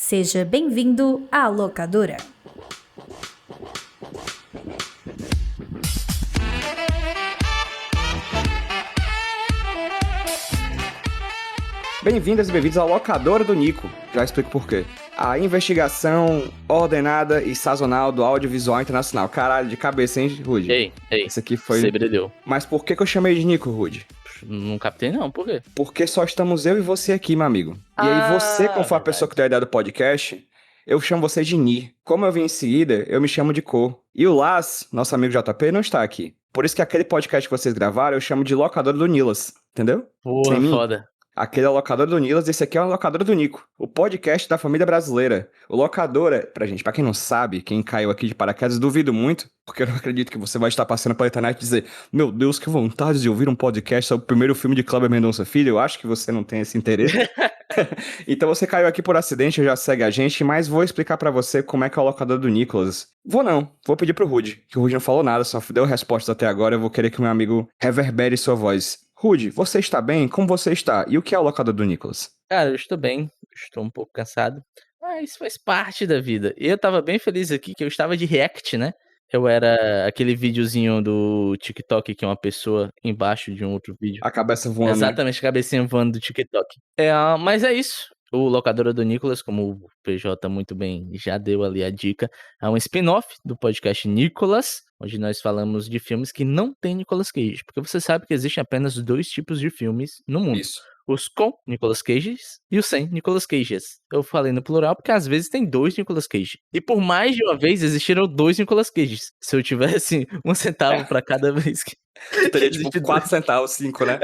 Seja bem-vindo à locadora. Bem-vindas e bem-vindos à locadora do Nico. Já explico por quê. A investigação ordenada e sazonal do audiovisual internacional. Caralho, de cabeça, hein, Rude? Ei, Esse aqui foi... você brilhou. Mas por que eu chamei de Nico, Rude? Não captei não, por quê? Porque só estamos eu e você aqui, meu amigo. E aí você, como for a verdade. pessoa que deu a ideia do podcast, eu chamo você de Ni. Como eu vim em seguida, eu me chamo de Co. E o Las, nosso amigo JP, não está aqui. Por isso que aquele podcast que vocês gravaram, eu chamo de locadora do Nilas. Entendeu? Porra, Sem mim. foda. Aquele é o Locadora do Nilas, esse aqui é o Locadora do Nico, o podcast da família brasileira. O Locadora, pra quem não sabe, quem caiu aqui de paraquedas, duvido muito, porque eu não acredito que você vai estar passando pela internet e dizer: meu Deus, que vontade de ouvir um podcast sobre o primeiro filme de Kleber Mendonça Filho. Eu acho que você não tem esse interesse. Então você caiu aqui por acidente, já segue a gente, mas vou explicar pra você como é que é o Locadora do Nicolas. Vou pedir pro Rude, que o Rude não falou nada, só deu respostas até agora, eu vou querer que o meu amigo reverbere sua voz. Rude, você está bem? Como você está? E o que é o locador do Nicolas? Cara, eu estou bem, estou um pouco cansado, mas faz parte da vida. E eu tava bem feliz aqui que eu estava de react, né? Eu era aquele videozinho do TikTok que é uma pessoa embaixo de um outro vídeo. A cabeça voando, Exatamente, a cabecinha voando do TikTok. Mas é isso. O Locadora do Nicolas, como o PJ muito bem já deu ali a dica, é um spin-off do podcast Nicolas, onde nós falamos de filmes que não tem Nicolas Cage. Porque você sabe que existem apenas 2 tipos de filmes no mundo. Isso. Os com Nicolas Cages e os sem Nicolas Cages. Eu falei no plural porque às vezes tem 2 Nicolas Cage. E por mais de uma vez existiram 2 Nicolas Cages. Se eu tivesse 1 centavo pra cada vez que Teria existe tipo 4 centavos, 5, né?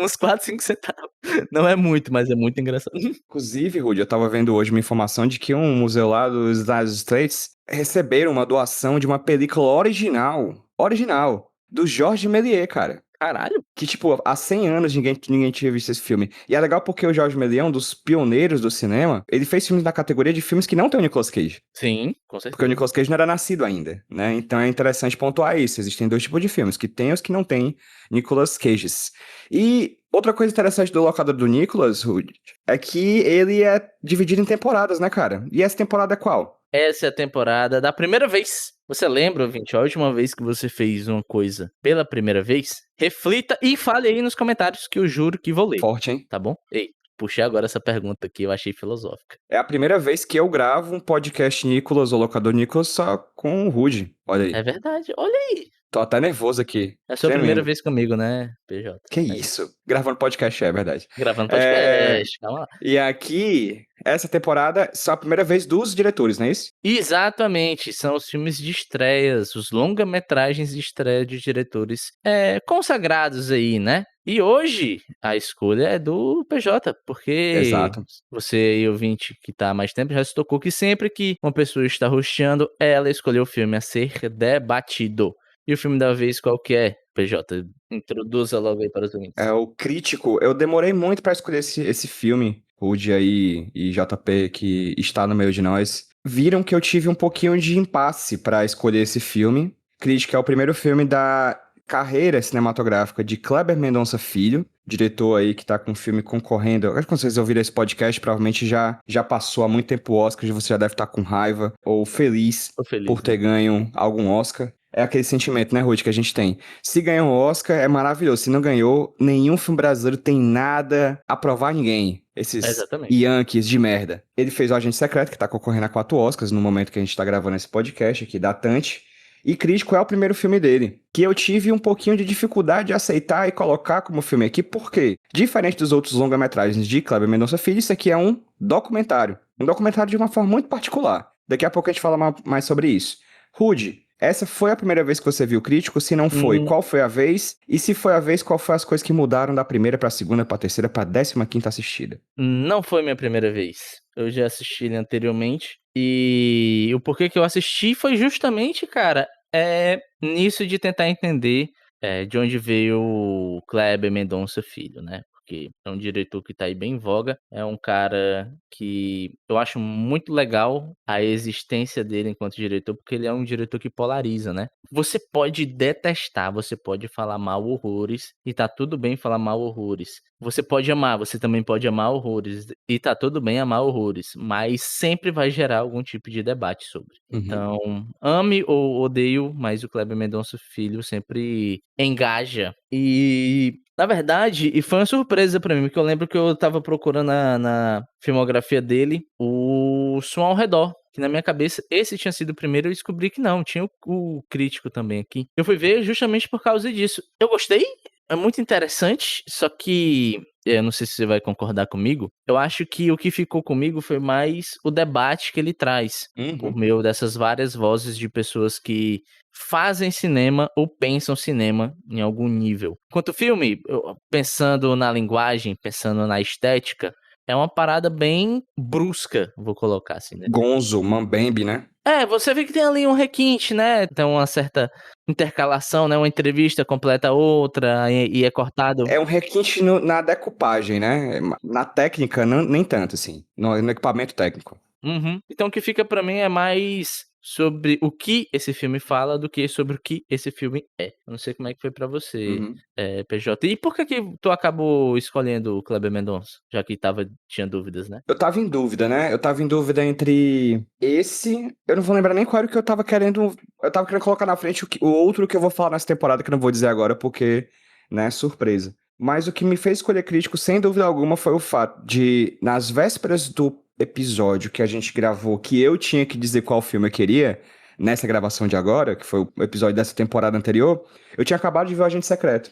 uns 4, 5 centavos. Não é muito, mas é muito engraçado. Inclusive, Rude, eu tava vendo hoje uma informação de que um museu lá dos Estados States receberam uma doação de uma película original, do Georges Méliès, cara. Caralho. Que, tipo, há 100 anos ninguém tinha visto esse filme. E é legal porque o Georges Méliès é um dos pioneiros do cinema. Ele fez filmes na categoria de filmes que não tem o Nicolas Cage. Sim, com Porque o certeza. Nicolas Cage não era nascido ainda, né? Então é interessante pontuar isso. Existem 2 tipos de filmes, que tem e os que não tem Nicolas Cages. E outra coisa interessante do Locador do Nicolas, Rudy, é que ele é dividido em temporadas, né, cara? E essa temporada é qual? Essa é a temporada da primeira vez. Você lembra, ouvinte, a última vez que você fez uma coisa pela primeira vez? Reflita e fale aí nos comentários que eu juro que vou ler. Forte, hein? Tá bom? Ei, puxei agora essa pergunta que eu achei filosófica. É a primeira vez que eu gravo um podcast Nicolas, ou Locador Nicolas, só com o Rudy. Olha aí. É verdade, olha aí. Tô até nervoso aqui. É a sua Tremendo. primeira vez comigo, né, PJ? Que isso? Gravando podcast, é verdade. Gravando podcast, calma lá. E aqui, essa temporada, só a primeira vez dos diretores, não é isso? Exatamente, são os filmes de estreias, os longa-metragens de estreia de diretores consagrados aí, né? E hoje a escolha é do PJ, porque Exato. você aí, ouvinte, que tá há mais tempo, já se tocou que sempre que uma pessoa está rosteando, ela escolheu o filme a ser debatido. E o filme da vez qual que é, PJ? Introduza logo aí para os ouvintes. É o Crítico. Eu demorei muito pra escolher esse filme. Rudy aí e JP, que está no meio de nós, viram que eu tive um pouquinho de impasse pra escolher esse filme. Crítico é o primeiro filme da carreira cinematográfica de Kleber Mendonça Filho, diretor aí que tá com o filme concorrendo. Acho que quando vocês ouviram esse podcast, provavelmente já passou há muito tempo o Oscar, você já deve estar com raiva ou feliz Tô feliz, por ter né? ganho algum Oscar. É aquele sentimento, né, Ruth, que a gente tem. Se ganhou um Oscar, é maravilhoso. Se não ganhou, nenhum filme brasileiro tem nada a provar a ninguém. Esses Exatamente. Yankees de merda. Ele fez o Agente Secreto, que tá concorrendo a 4 Oscars no momento que a gente tá gravando esse podcast aqui, da Tante. E Crítico é o primeiro filme dele, que eu tive um pouquinho de dificuldade de aceitar e colocar como filme aqui, porque, diferente dos outros longa-metragens de Kleber Mendonça Filho, isso aqui é um documentário. Um documentário de uma forma muito particular. Daqui a pouco a gente fala mais sobre isso. Rude, essa foi a primeira vez que você viu Crítico? Se não foi, qual foi a vez? E se foi a vez, qual foi as coisas que mudaram da primeira pra segunda, pra terceira, pra 15ª assistida? Não foi minha primeira vez. Eu já assisti ele anteriormente. E o porquê que eu assisti foi justamente, cara, nisso de tentar entender de onde veio o Kleber Mendonça Filho, né? porque é um diretor que tá aí bem em voga, é um cara que eu acho muito legal a existência dele enquanto diretor, porque ele é um diretor que polariza, né. Você pode detestar, você pode falar mal horrores, e tá tudo bem falar mal horrores. Você pode amar, você também pode amar horrores, e tá tudo bem amar horrores, mas sempre vai gerar algum tipo de debate sobre. Uhum. Então, ame ou odeio, mas o Kleber Mendonça Filho sempre engaja. E, na verdade, e foi uma surpresa pra mim, porque eu lembro que eu estava procurando na filmografia dele o Som ao Redor, que na minha cabeça esse tinha sido o primeiro, eu descobri que não, tinha o Crítico também aqui. Eu fui ver justamente por causa disso. Eu gostei, é muito interessante, só que eu não sei se você vai concordar comigo, eu acho que o que ficou comigo foi mais o debate que ele traz, por Uhum. meio dessas várias vozes de pessoas que fazem cinema ou pensam cinema em algum nível. Quanto ao filme, pensando na linguagem, pensando na estética, é uma parada bem brusca, vou colocar assim, né. Gonzo, Mambembe, né? É, você vê que tem ali um requinte, né, tem uma certa intercalação, né, uma entrevista completa a outra e é cortado. É um requinte na decupagem, né? Na técnica, nem tanto, assim. No equipamento técnico. Uhum. Então o que fica pra mim é mais sobre o que esse filme fala do que sobre o que esse filme é. Eu não sei como é que foi pra você, Uhum. PJ. E por que tu acabou escolhendo o Kleber Mendonça? Já que tinha dúvidas, né? Eu tava em dúvida, né? Eu tava em dúvida entre esse. Eu não vou lembrar nem qual era o que eu tava querendo. Eu tava querendo colocar na frente o outro que eu vou falar nessa temporada, que eu não vou dizer agora, porque, né, surpresa. Mas o que me fez escolher crítico, sem dúvida alguma, foi o fato de, nas vésperas do episódio que a gente gravou, que eu tinha que dizer qual filme eu queria, nessa gravação de agora, que foi o episódio dessa temporada anterior, eu tinha acabado de ver o Agente Secreto.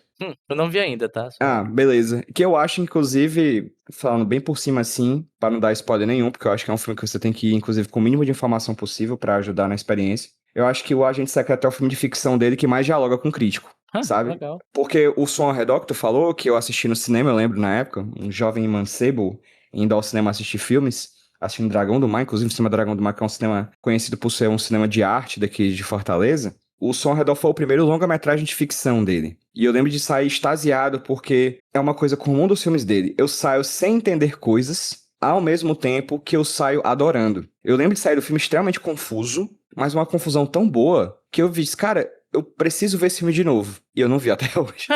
Eu não vi ainda, tá? Ah, beleza. Que eu acho, inclusive, falando bem por cima assim, pra não dar spoiler nenhum, porque eu acho que é um filme que você tem que ir, inclusive, com o mínimo de informação possível pra ajudar na experiência. Eu acho que o Agente Secreto é o filme de ficção dele que mais dialoga com o crítico, sabe? Legal. Porque o Som ao Redor que tu falou, que eu assisti no cinema, eu lembro na época, um jovem mancebo indo ao cinema assistir filmes, assistindo Dragão do Mar, inclusive o cinema Dragão do Mar, que é um cinema conhecido por ser um cinema de arte daqui de Fortaleza. O Som ao Redor foi o primeiro longa-metragem de ficção dele. E eu lembro de sair extasiado porque é uma coisa comum dos filmes dele. Eu saio sem entender coisas, ao mesmo tempo que eu saio adorando. Eu lembro de sair do filme extremamente confuso, mas uma confusão tão boa que eu vi, cara, eu preciso ver esse filme de novo. E eu não vi até hoje.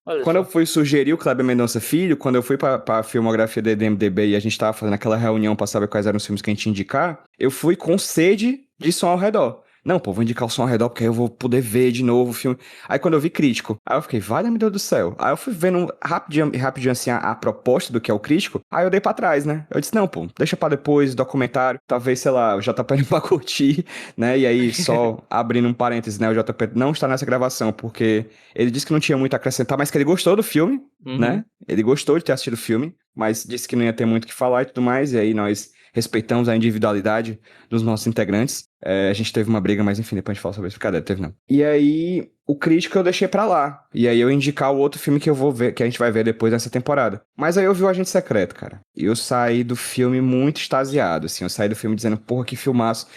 Olha Quando eu só. fui sugerir o Kleber Mendonça Filho, quando eu fui pra filmografia da IMDb e a gente tava fazendo aquela reunião pra saber quais eram os filmes que a gente ia indicar, eu fui com sede de Som ao Redor. Não, pô, vou indicar o Som ao Redor porque aí eu vou poder ver de novo o filme. Aí quando eu vi crítico, aí eu fiquei, vale, meu Deus do céu. Aí eu fui vendo rapidinho assim a proposta do que é o crítico, aí eu dei pra trás, né? Eu disse, não, pô, deixa pra depois, documentário, talvez, sei lá, o JP não pra curtir, né? E aí, só abrindo um parênteses, né? O JP não está nessa gravação porque ele disse que não tinha muito a acrescentar, mas que ele gostou do filme, Uhum. né? Ele gostou de ter assistido o filme, mas disse que não ia ter muito o que falar e tudo mais, e aí nós respeitamos a individualidade dos nossos integrantes. A gente teve uma briga, mas enfim, depois a gente fala sobre isso. Cadê? Teve não. E aí, o crítico eu deixei pra lá. E aí eu indicar o outro filme que eu vou ver, que a gente vai ver depois dessa temporada. Mas aí eu vi o Agente Secreto, cara. E eu saí do filme muito extasiado, assim. Eu saí do filme dizendo, porra, que filmaço.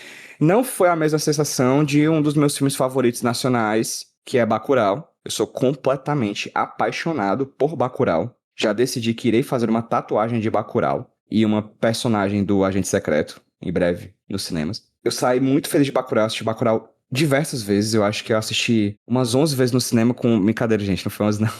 Não foi a mesma sensação de um dos meus filmes favoritos nacionais, que é Bacurau. Eu sou completamente apaixonado por Bacurau. Já decidi que irei fazer uma tatuagem de Bacurau e uma personagem do Agente Secreto, em breve, nos cinemas. Eu saí muito feliz de Bacurau, assisti Bacurau diversas vezes, eu acho que eu assisti umas 11 vezes no cinema com... Brincadeira, gente, não foi 11 não.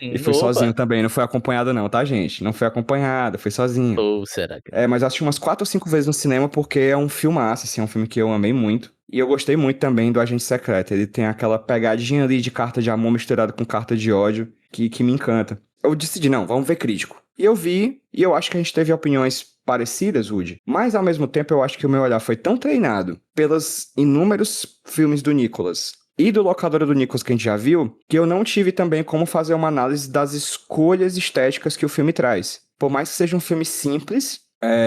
E fui sozinho Opa! também, não foi acompanhado não, tá, gente? Não foi acompanhado, fui sozinho. Ou será que Mas eu assisti umas 4 ou 5 vezes no cinema porque é um filmaço, assim, é um filme que eu amei muito. E eu gostei muito também do Agente Secreto, ele tem aquela pegadinha ali de carta de amor misturada com carta de ódio que me encanta. Eu decidi, não, vamos ver crítico. E eu vi, e eu acho que a gente teve opiniões parecidas, Woody. Mas, ao mesmo tempo, eu acho que o meu olhar foi tão treinado pelos inúmeros filmes do Nicolas e do Locadora do Nicolas que a gente já viu, que eu não tive também como fazer uma análise das escolhas estéticas que o filme traz. Por mais que seja um filme simples,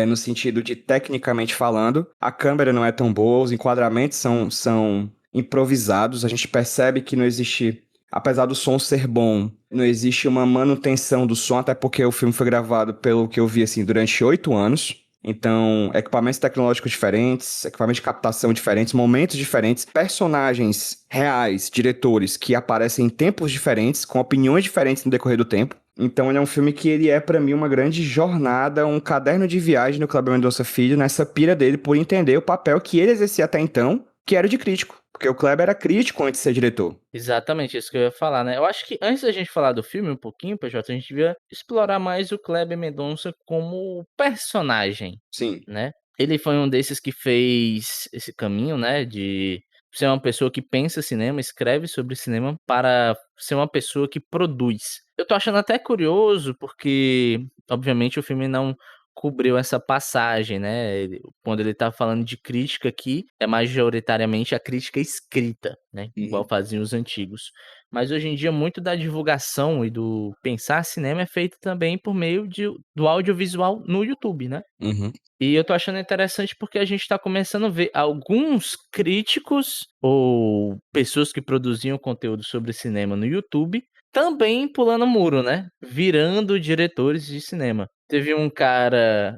no sentido de tecnicamente falando, a câmera não é tão boa, os enquadramentos são improvisados, a gente percebe que não existe... Apesar do som ser bom, não existe uma manutenção do som, até porque o filme foi gravado, pelo que eu vi, assim, durante 8 anos. Então, equipamentos tecnológicos diferentes, equipamentos de captação diferentes, momentos diferentes, personagens reais, diretores, que aparecem em tempos diferentes, com opiniões diferentes no decorrer do tempo. Então ele é um filme que ele é, pra mim, uma grande jornada, um caderno de viagem do Kleber Mendonça Filho, nessa pira dele por entender o papel que ele exercia até então, que era o de crítico. Porque o Kleber era crítico antes de ser diretor. Exatamente, isso que eu ia falar, né? Eu acho que antes da gente falar do filme um pouquinho, PJ, a gente devia explorar mais o Kleber Mendonça como personagem, Sim. né? Ele foi um desses que fez esse caminho, né, de ser uma pessoa que pensa cinema, escreve sobre cinema, para ser uma pessoa que produz. Eu tô achando até curioso, porque, obviamente, o filme não cobriu essa passagem, né? Quando ele tá falando de crítica aqui, é majoritariamente a crítica escrita, né? Igual faziam os antigos. Mas hoje em dia, muito da divulgação e do pensar cinema é feito também por meio do audiovisual no YouTube, né? Uhum. E eu tô achando interessante porque a gente tá começando a ver alguns críticos ou pessoas que produziam conteúdo sobre cinema no YouTube também pulando muro, né? Virando diretores de cinema. Teve um cara,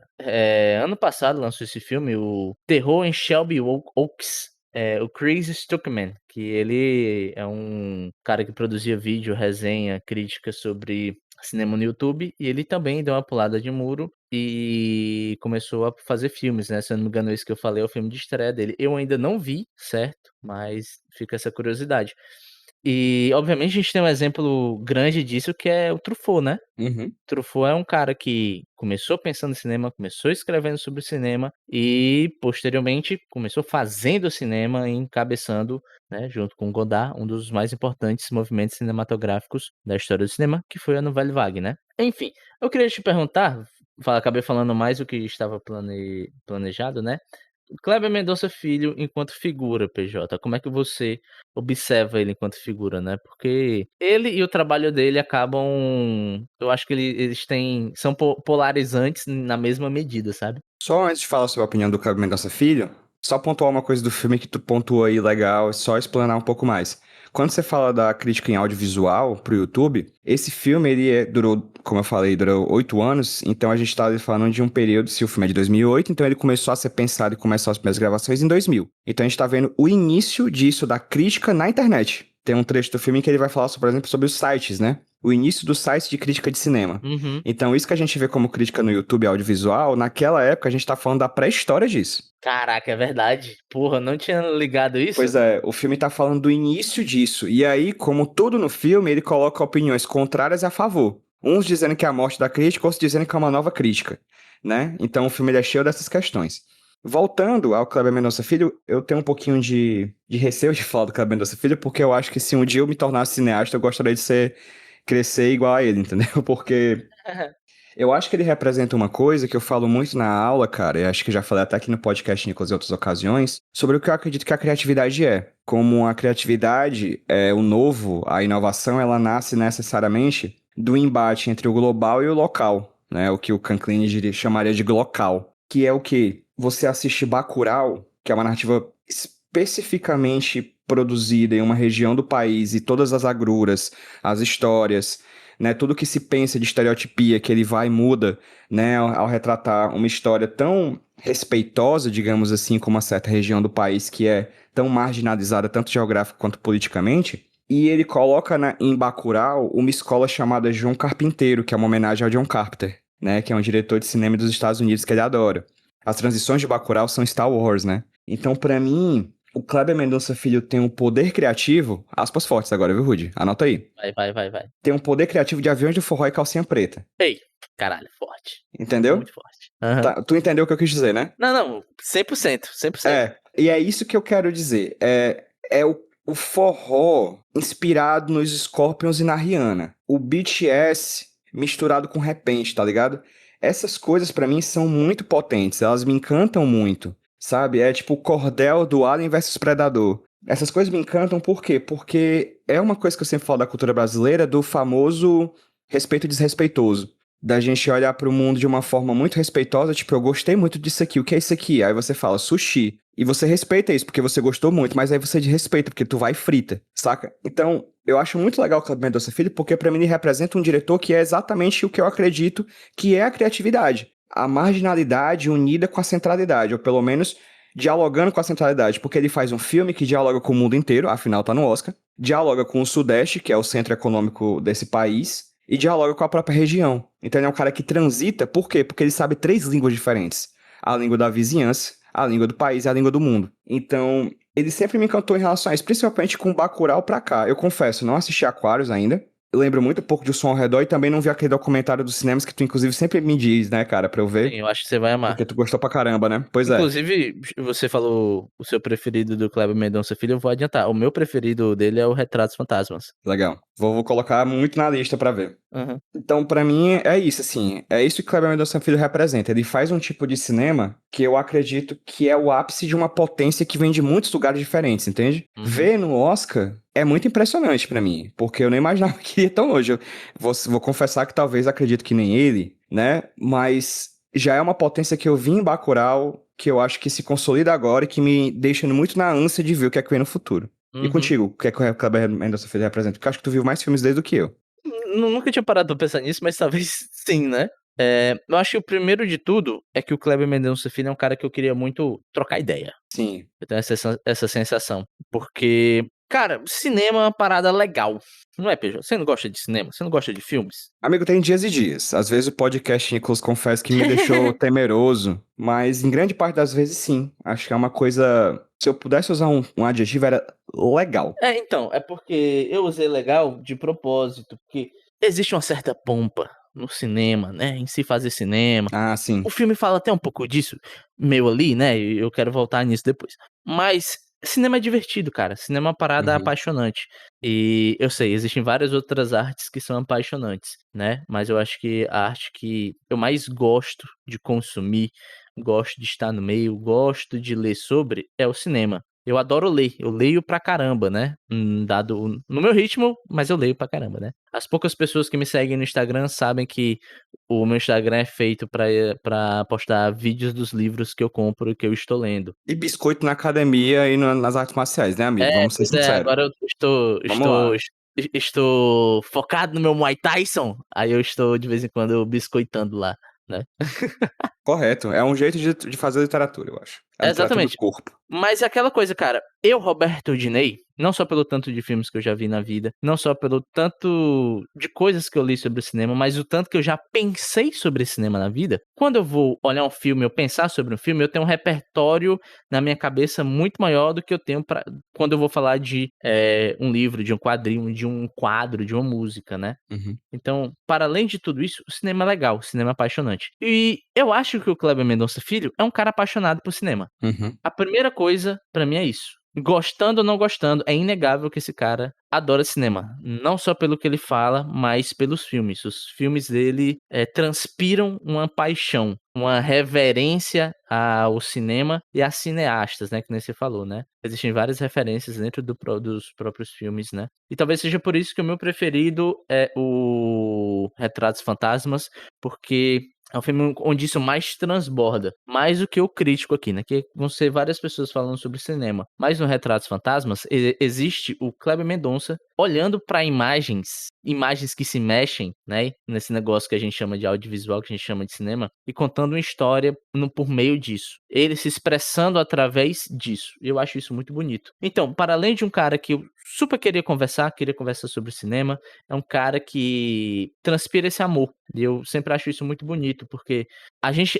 ano passado lançou esse filme, o Terror em Shelby Oaks, o Chris Stuckman, que ele é um cara que produzia vídeo, resenha, crítica sobre cinema no YouTube, e ele também deu uma pulada de muro e começou a fazer filmes, né? Se eu não me engano, esse que eu falei é o filme de estreia dele. Eu ainda não vi, certo? Mas fica essa curiosidade. E, obviamente, a gente tem um exemplo grande disso que é o Truffaut, né? Uhum. Truffaut é um cara que começou pensando em cinema, começou escrevendo sobre cinema e, posteriormente, começou fazendo cinema e encabeçando, né, junto com Godard, um dos mais importantes movimentos cinematográficos da história do cinema, que foi a Nouvelle Vague, né? Enfim, eu queria te perguntar, acabei falando mais do que estava planejado, né? Kleber Mendonça Filho enquanto figura, PJ, como é que você observa ele enquanto figura, né? Porque ele e o trabalho dele acabam, eu acho que eles são polarizantes na mesma medida, sabe? Só antes de falar sobre a opinião do Kleber Mendonça Filho, só pontuar uma coisa do filme que tu pontuou aí legal, só explanar um pouco mais. Quando você fala da crítica em audiovisual pro YouTube, esse filme, durou, como eu falei, durou 8 anos, então a gente tá falando de um período, se o filme é de 2008, então ele começou a ser pensado e começou as primeiras gravações em 2000. Então a gente tá vendo o início disso, da crítica na internet. Tem um trecho do filme que ele vai falar, por exemplo, sobre os sites, né? O início dos sites de crítica de cinema. Uhum. Então, isso que a gente vê como crítica no YouTube audiovisual, naquela época a gente tá falando da pré-história disso. Caraca, é verdade. Porra, não tinha ligado isso? Pois é, o filme tá falando do início disso. E aí, como tudo no filme, ele coloca opiniões contrárias e a favor. Uns dizendo que é a morte da crítica, outros dizendo que é uma nova crítica, né? Então, o filme ele é cheio dessas questões. Voltando ao Kleber Mendonça Filho, eu tenho um pouquinho de receio de falar do Kleber Mendonça Filho, porque eu acho que se um dia eu me tornasse cineasta, eu gostaria de crescer igual a ele, entendeu? Porque eu acho que ele representa uma coisa que eu falo muito na aula, cara, e acho que já falei até aqui no podcast Nicolas em outras ocasiões, sobre o que eu acredito que a criatividade é. Como a criatividade, o novo, a inovação, ela nasce necessariamente do embate entre o global e o local, né? O que o Canclini chamaria de glocal, que é o que você assiste Bacurau, que é uma narrativa especificamente produzida em uma região do país e todas as agruras, as histórias, né, tudo que se pensa de estereotipia que ele vai e muda, né, ao retratar uma história tão respeitosa, digamos assim, como uma certa região do país que é tão marginalizada, tanto geográfica quanto politicamente, e ele coloca em Bacurau uma escola chamada João Carpinteiro, que é uma homenagem ao John Carpenter, né, que é um diretor de cinema dos Estados Unidos que ele adora. As transições de Bacurau são Star Wars, né? Então, pra mim, o Kleber Mendonça Filho tem um poder criativo, aspas fortes agora, viu, Rudy? Anota aí. Vai. Tem um poder criativo de Aviões do Forró e Calcinha Preta. Ei, caralho, forte. Entendeu? Muito forte. Uhum. Tá, tu entendeu o que eu quis dizer, né? Não, 100%. E é isso que eu quero dizer. É o forró inspirado nos Scorpions e na Rihanna. O BTS misturado com repente, tá ligado? Essas coisas pra mim são muito potentes, elas me encantam muito, sabe? É tipo o cordel do Alien versus Predador. Essas coisas me encantam por quê? Porque é uma coisa que eu sempre falo da cultura brasileira, do famoso respeito desrespeitoso. Da gente olhar pro mundo de uma forma muito respeitosa, tipo, eu gostei muito disso aqui, o que é isso aqui? Aí você fala, sushi. E você respeita isso porque você gostou muito, mas aí você desrespeita porque tu vai e frita, saca? Então, eu acho muito legal o Kleber Mendonça Filho, porque pra mim ele representa um diretor que é exatamente o que eu acredito que é a criatividade. A marginalidade unida com a centralidade, ou pelo menos dialogando com a centralidade, porque ele faz um filme que dialoga com o mundo inteiro, afinal tá no Oscar, dialoga com o Sudeste, que é o centro econômico desse país, e dialoga com a própria região. Então ele é um cara que transita, por quê? Porque ele sabe 3 línguas diferentes. A língua da vizinhança, a língua do país e a língua do mundo. Então, ele sempre me encantou em relação a isso, principalmente com Bacurau pra cá. Eu confesso, não assisti Aquários ainda. Eu lembro muito pouco de O Som ao Redor e também não vi aquele documentário dos cinemas que tu, inclusive, sempre me diz, né, cara, pra eu Sim, ver. eu acho que você vai amar. Porque tu gostou pra caramba, né? Pois é. Inclusive, você falou o seu preferido do Kleber Mendonça Filho, eu vou adiantar. O meu preferido dele é o Retratos Fantasmas. Legal. Vou colocar muito na lista pra ver. Uhum. Então, pra mim, é isso, assim. É isso que Kleber Mendonça Filho representa. Ele faz um tipo de cinema que eu acredito que é o ápice de uma potência que vem de muitos lugares diferentes, entende? Uhum. Ver no Oscar é muito impressionante pra mim, porque eu nem imaginava que ia tão longe. Eu vou confessar que talvez acredito que nem ele, né? Mas já é uma potência que eu vi em Bacurau, que eu acho que se consolida agora e que me deixa muito na ânsia de ver o que é que vem no futuro. E Uhum. contigo, o que é que o Kleber Mendonça Filho representa? Porque eu acho que tu viu mais filmes dele do que eu. Nunca tinha parado pra pensar nisso, mas talvez sim, né? Eu acho que o primeiro de tudo é que o Kleber Mendonça Filho é um cara que eu queria muito trocar ideia. Sim. Eu tenho essa sensação. Porque, cara, cinema é uma parada legal. Não é, PJ? Você não gosta de cinema? Você não gosta de filmes? Amigo, tem dias e dias. Às vezes o podcast, Nicolas, confesso que me deixou temeroso, mas em grande parte das vezes sim. Acho que é uma coisa. Se eu pudesse usar um adjetivo, era legal. Então, é porque eu usei legal de propósito, porque existe uma certa pompa no cinema, né? Em se fazer cinema. Ah, sim. O filme fala até um pouco disso, meio ali, né? E eu quero voltar nisso depois. Mas cinema é divertido, cara. Cinema é uma parada Uhum. apaixonante. E eu sei, existem várias outras artes que são apaixonantes, né? Mas eu acho que a arte que eu mais gosto de consumir, gosto de estar no meio, gosto de ler sobre, é o cinema. Eu adoro ler, eu leio pra caramba, né? Dado no meu ritmo, mas eu leio pra caramba, né? As poucas pessoas que me seguem no Instagram sabem que o meu Instagram é feito pra postar vídeos dos livros que eu compro e que eu estou lendo. E biscoito na academia e nas artes marciais, né, amigo? Vamos ser Pois é, sinceros. agora eu Vamos lá. estou focado no meu Muay Tyson, aí eu estou de vez em quando biscoitando lá, né? Correto. É um jeito de fazer literatura, eu acho. É a literatura do Exatamente. corpo. Mas é aquela coisa, cara, eu, Roberto Diney, não só pelo tanto de filmes que eu já vi na vida, não só pelo tanto de coisas que eu li sobre o cinema, mas o tanto que eu já pensei sobre cinema na vida, quando eu vou olhar um filme ou pensar sobre um filme, eu tenho um repertório na minha cabeça muito maior do que eu tenho quando eu vou falar de um livro, de um quadrinho, de um quadro, de uma música, né? Uhum. Então, para além de tudo isso, o cinema é legal, o cinema é apaixonante. E eu acho que o Kleber Mendonça Filho é um cara apaixonado por cinema. Uhum. A primeira coisa, pra mim, é isso. Gostando ou não gostando, é inegável que esse cara adora cinema. Não só pelo que ele fala, mas pelos filmes. Os filmes dele transpiram uma paixão, uma reverência ao cinema e a cineastas, né? Que nem você falou, né? Existem várias referências dentro dos próprios filmes, né? E talvez seja por isso que o meu preferido é o Retratos Fantasmas, porque é um filme onde isso mais transborda. Mais do que o crítico aqui, né? Que vão ser várias pessoas falando sobre cinema. Mas no Retratos Fantasmas, existe o Kleber Mendonça olhando para imagens que se mexem, né? Nesse negócio que a gente chama de audiovisual, que a gente chama de cinema, e contando uma história por meio disso. Ele se expressando através disso. Eu acho isso muito bonito. Então, para além de um cara que eu super queria conversar sobre cinema, é um cara que transpira esse amor. E eu sempre acho isso muito bonito, porque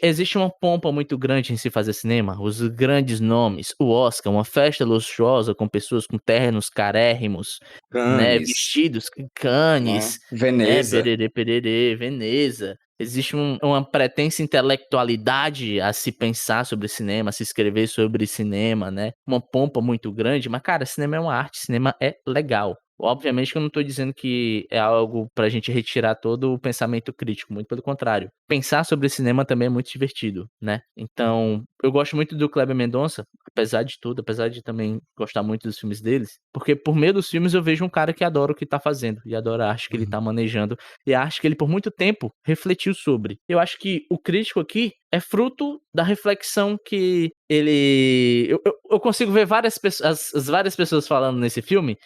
existe uma pompa muito grande em se fazer cinema, os grandes nomes, o Oscar, uma festa luxuosa com pessoas com ternos carérrimos, né, Cannes, vestidos, né? Cannes, né, Veneza. pererê, pererê, Veneza. Existe uma pretensa intelectualidade a se pensar sobre cinema, a se escrever sobre cinema, né? Uma pompa muito grande, mas, cara, cinema é uma arte, cinema é legal. Obviamente que eu não tô dizendo que é algo pra gente retirar todo o pensamento crítico, muito pelo contrário. Pensar sobre cinema também é muito divertido, né? Então, eu gosto muito do Kleber Mendonça, apesar de tudo, apesar de também gostar muito dos filmes deles, porque por meio dos filmes eu vejo um cara que adora o que tá fazendo, e adora a arte que ele tá manejando, e a arte que ele por muito tempo refletiu sobre. Eu acho que o crítico aqui é fruto da reflexão que ele... Eu consigo ver as várias pessoas falando nesse filme,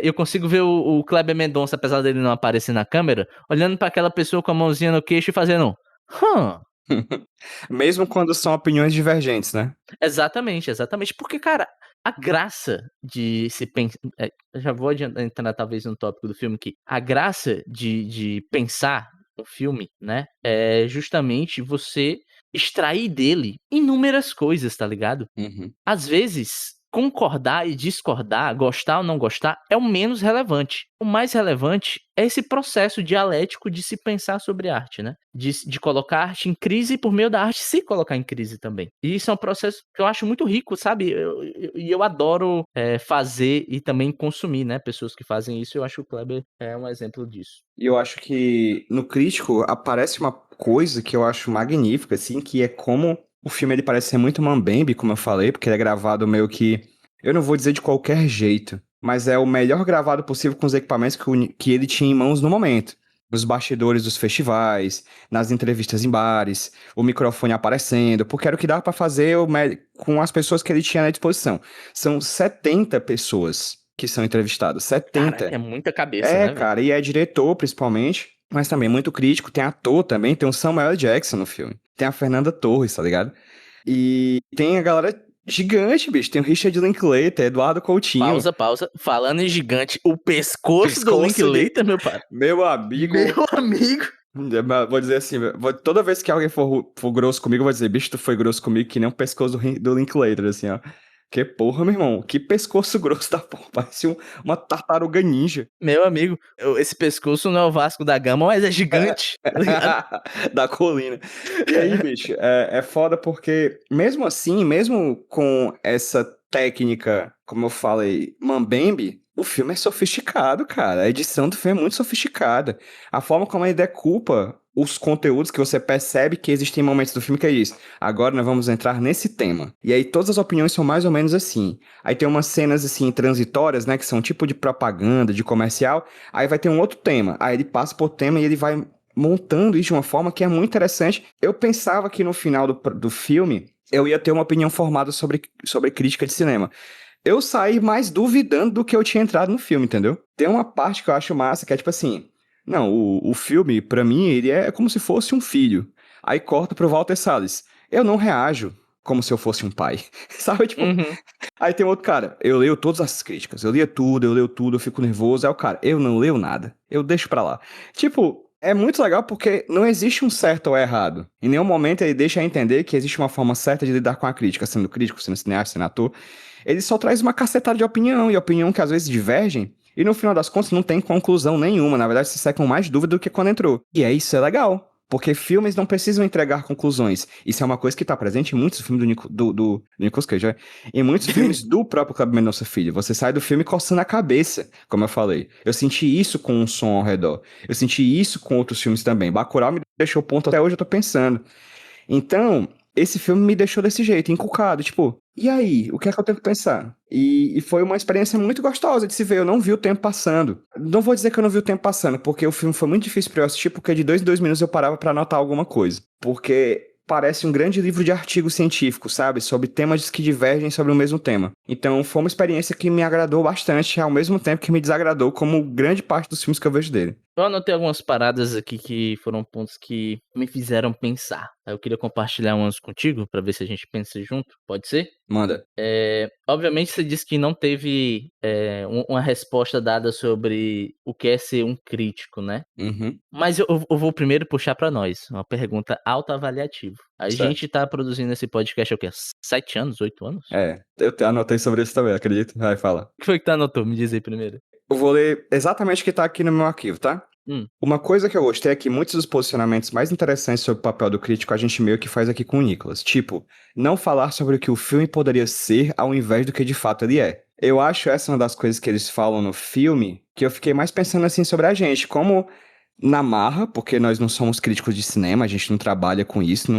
eu consigo ver o Kleber Mendonça, apesar dele não aparecer na câmera, olhando pra aquela pessoa com a mãozinha no queixo e fazendo... Mesmo quando são opiniões divergentes, né? Exatamente, exatamente. Porque, cara, a graça de se pensar. Já vou entrar talvez no tópico do filme que a graça de pensar um filme, né? É justamente você extrair dele inúmeras coisas, tá ligado? Uhum. Às vezes, concordar e discordar, gostar ou não gostar, é o menos relevante. O mais relevante é esse processo dialético de se pensar sobre arte, né? De colocar a arte em crise por meio da arte se colocar em crise também. E isso é um processo que eu acho muito rico, sabe? E eu adoro fazer e também consumir, né? Pessoas que fazem isso, eu acho que o Kleber é um exemplo disso. E eu acho que no crítico aparece uma coisa que eu acho magnífica, assim, que é como o filme ele parece ser muito mambembe, como eu falei, porque ele é gravado meio que, eu não vou dizer de qualquer jeito, mas é o melhor gravado possível com os equipamentos que ele tinha em mãos no momento. Nos bastidores dos festivais, nas entrevistas em bares, o microfone aparecendo, porque era o que dava pra fazer com as pessoas que ele tinha à disposição. São 70 pessoas que são entrevistadas, 70. Caraca, é muita cabeça, né, velho? Cara, e é diretor, principalmente, mas também muito crítico. Tem ator também, tem o Samuel Jackson no filme. Tem a Fernanda Torres, tá ligado? E tem a galera gigante, bicho. Tem o Richard Linklater, Eduardo Coutinho. Pausa. Falando em gigante, o pescoço do Pescoço de- Linklater, meu pai. Meu amigo. Meu amigo. Vou dizer assim, toda vez que alguém for grosso comigo, eu vou dizer, bicho, tu foi grosso comigo que nem o pescoço do Linklater, assim, ó. Que porra, meu irmão, que pescoço grosso da porra, parece uma tartaruga ninja. Meu amigo, esse pescoço não é o Vasco da Gama, mas é gigante. Tá ligado? Da colina. E aí, bicho, é foda porque, mesmo assim, mesmo com essa técnica, como eu falei, mambembe, o filme é sofisticado, cara. A edição do filme é muito sofisticada. A forma como ele decupa os conteúdos que você percebe que existem momentos do filme que é isso. Agora nós vamos entrar nesse tema. E aí todas as opiniões são mais ou menos assim. Aí tem umas cenas assim transitórias, né, que são tipo de propaganda, de comercial. Aí vai ter um outro tema. Aí ele passa por tema e ele vai montando isso de uma forma que é muito interessante. Eu pensava que no final do filme eu ia ter uma opinião formada sobre crítica de cinema. Eu saí mais duvidando do que eu tinha entrado no filme, entendeu? Tem uma parte que eu acho massa, que é tipo assim... Não, o filme, pra mim, ele é como se fosse um filho. Aí corta pro Walter Salles. Eu não reajo como se eu fosse um pai. Sabe, tipo... Uhum. Aí tem outro cara, eu leio todas as críticas, eu leio tudo, eu fico nervoso. Aí o cara, eu não leio nada, eu deixo pra lá. Tipo, é muito legal porque não existe um certo ou errado. Em nenhum momento ele deixa a entender que existe uma forma certa de lidar com a crítica, sendo crítico, sendo cineasta, sendo ator. Ele só traz uma cacetada de opinião, e opinião que às vezes divergem, e no final das contas não tem conclusão nenhuma. Na verdade, se sai com mais dúvida do que quando entrou. E é isso, é legal. Porque filmes não precisam entregar conclusões. Isso é uma coisa que tá presente em muitos filmes do Nicolas Cage, né? Em muitos filmes do próprio Kleber Mendonça Filho. Você sai do filme coçando a cabeça, como eu falei. Eu senti isso com um som ao redor. Eu senti isso com outros filmes também. Bacurau me deixou ponto até hoje, eu tô pensando. Então, esse filme me deixou desse jeito, encucado, tipo, e aí? O que é que eu tenho que pensar? E foi uma experiência muito gostosa de se ver, eu não vi o tempo passando. Não vou dizer que eu não vi o tempo passando, porque o filme foi muito difícil pra eu assistir, porque de 2 em 2 minutos eu parava pra anotar alguma coisa. Porque parece um grande livro de artigos científicos, sabe? Sobre temas que divergem sobre o mesmo tema. Então foi uma experiência que me agradou bastante, ao mesmo tempo que me desagradou, como grande parte dos filmes que eu vejo dele. Eu anotei algumas paradas aqui que foram pontos que me fizeram pensar. Eu queria compartilhar umas contigo, pra ver se a gente pensa junto. Pode ser? Manda. Obviamente você disse que não teve uma resposta dada sobre o que é ser um crítico, né? Uhum. Mas eu vou primeiro puxar pra nós, uma pergunta autoavaliativa. A Certo. gente tá produzindo esse podcast há o quê? 7 anos, 8 anos? Eu anotei sobre isso também, acredito. Vai, fala. O que foi que tu anotou? Me diz aí primeiro. Eu vou ler exatamente o que tá aqui no meu arquivo, tá? Uma coisa que eu gostei é que muitos dos posicionamentos mais interessantes sobre o papel do crítico a gente meio que faz aqui com o Nicolas. Tipo, não falar sobre o que o filme poderia ser ao invés do que de fato ele é. Eu acho essa uma das coisas que eles falam no filme que eu fiquei mais pensando assim sobre a gente. Como na marra, porque nós não somos críticos de cinema, a gente não trabalha com isso,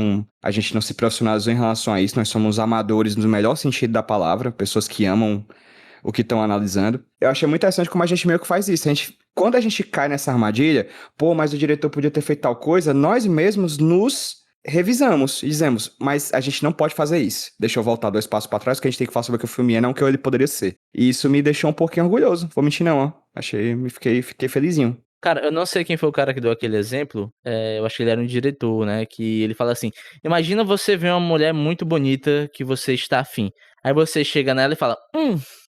a gente não se profissionalizou em relação a isso, nós somos amadores no melhor sentido da palavra, pessoas que amam o que estão analisando. Eu achei muito interessante como a gente meio que faz isso. Quando a gente cai nessa armadilha, mas o diretor podia ter feito tal coisa, nós mesmos nos revisamos e dizemos, mas a gente não pode fazer isso. Deixa eu voltar 2 passos pra trás, que a gente tem que falar sobre o que o filme é, não o que ele poderia ser. E isso me deixou um pouquinho orgulhoso. Vou mentir não, ó. Fiquei felizinho. Cara, eu não sei quem foi o cara que deu aquele exemplo, eu acho que ele era um diretor, né, que ele fala assim: "Imagina você ver uma mulher muito bonita que você está afim, aí você chega nela e fala: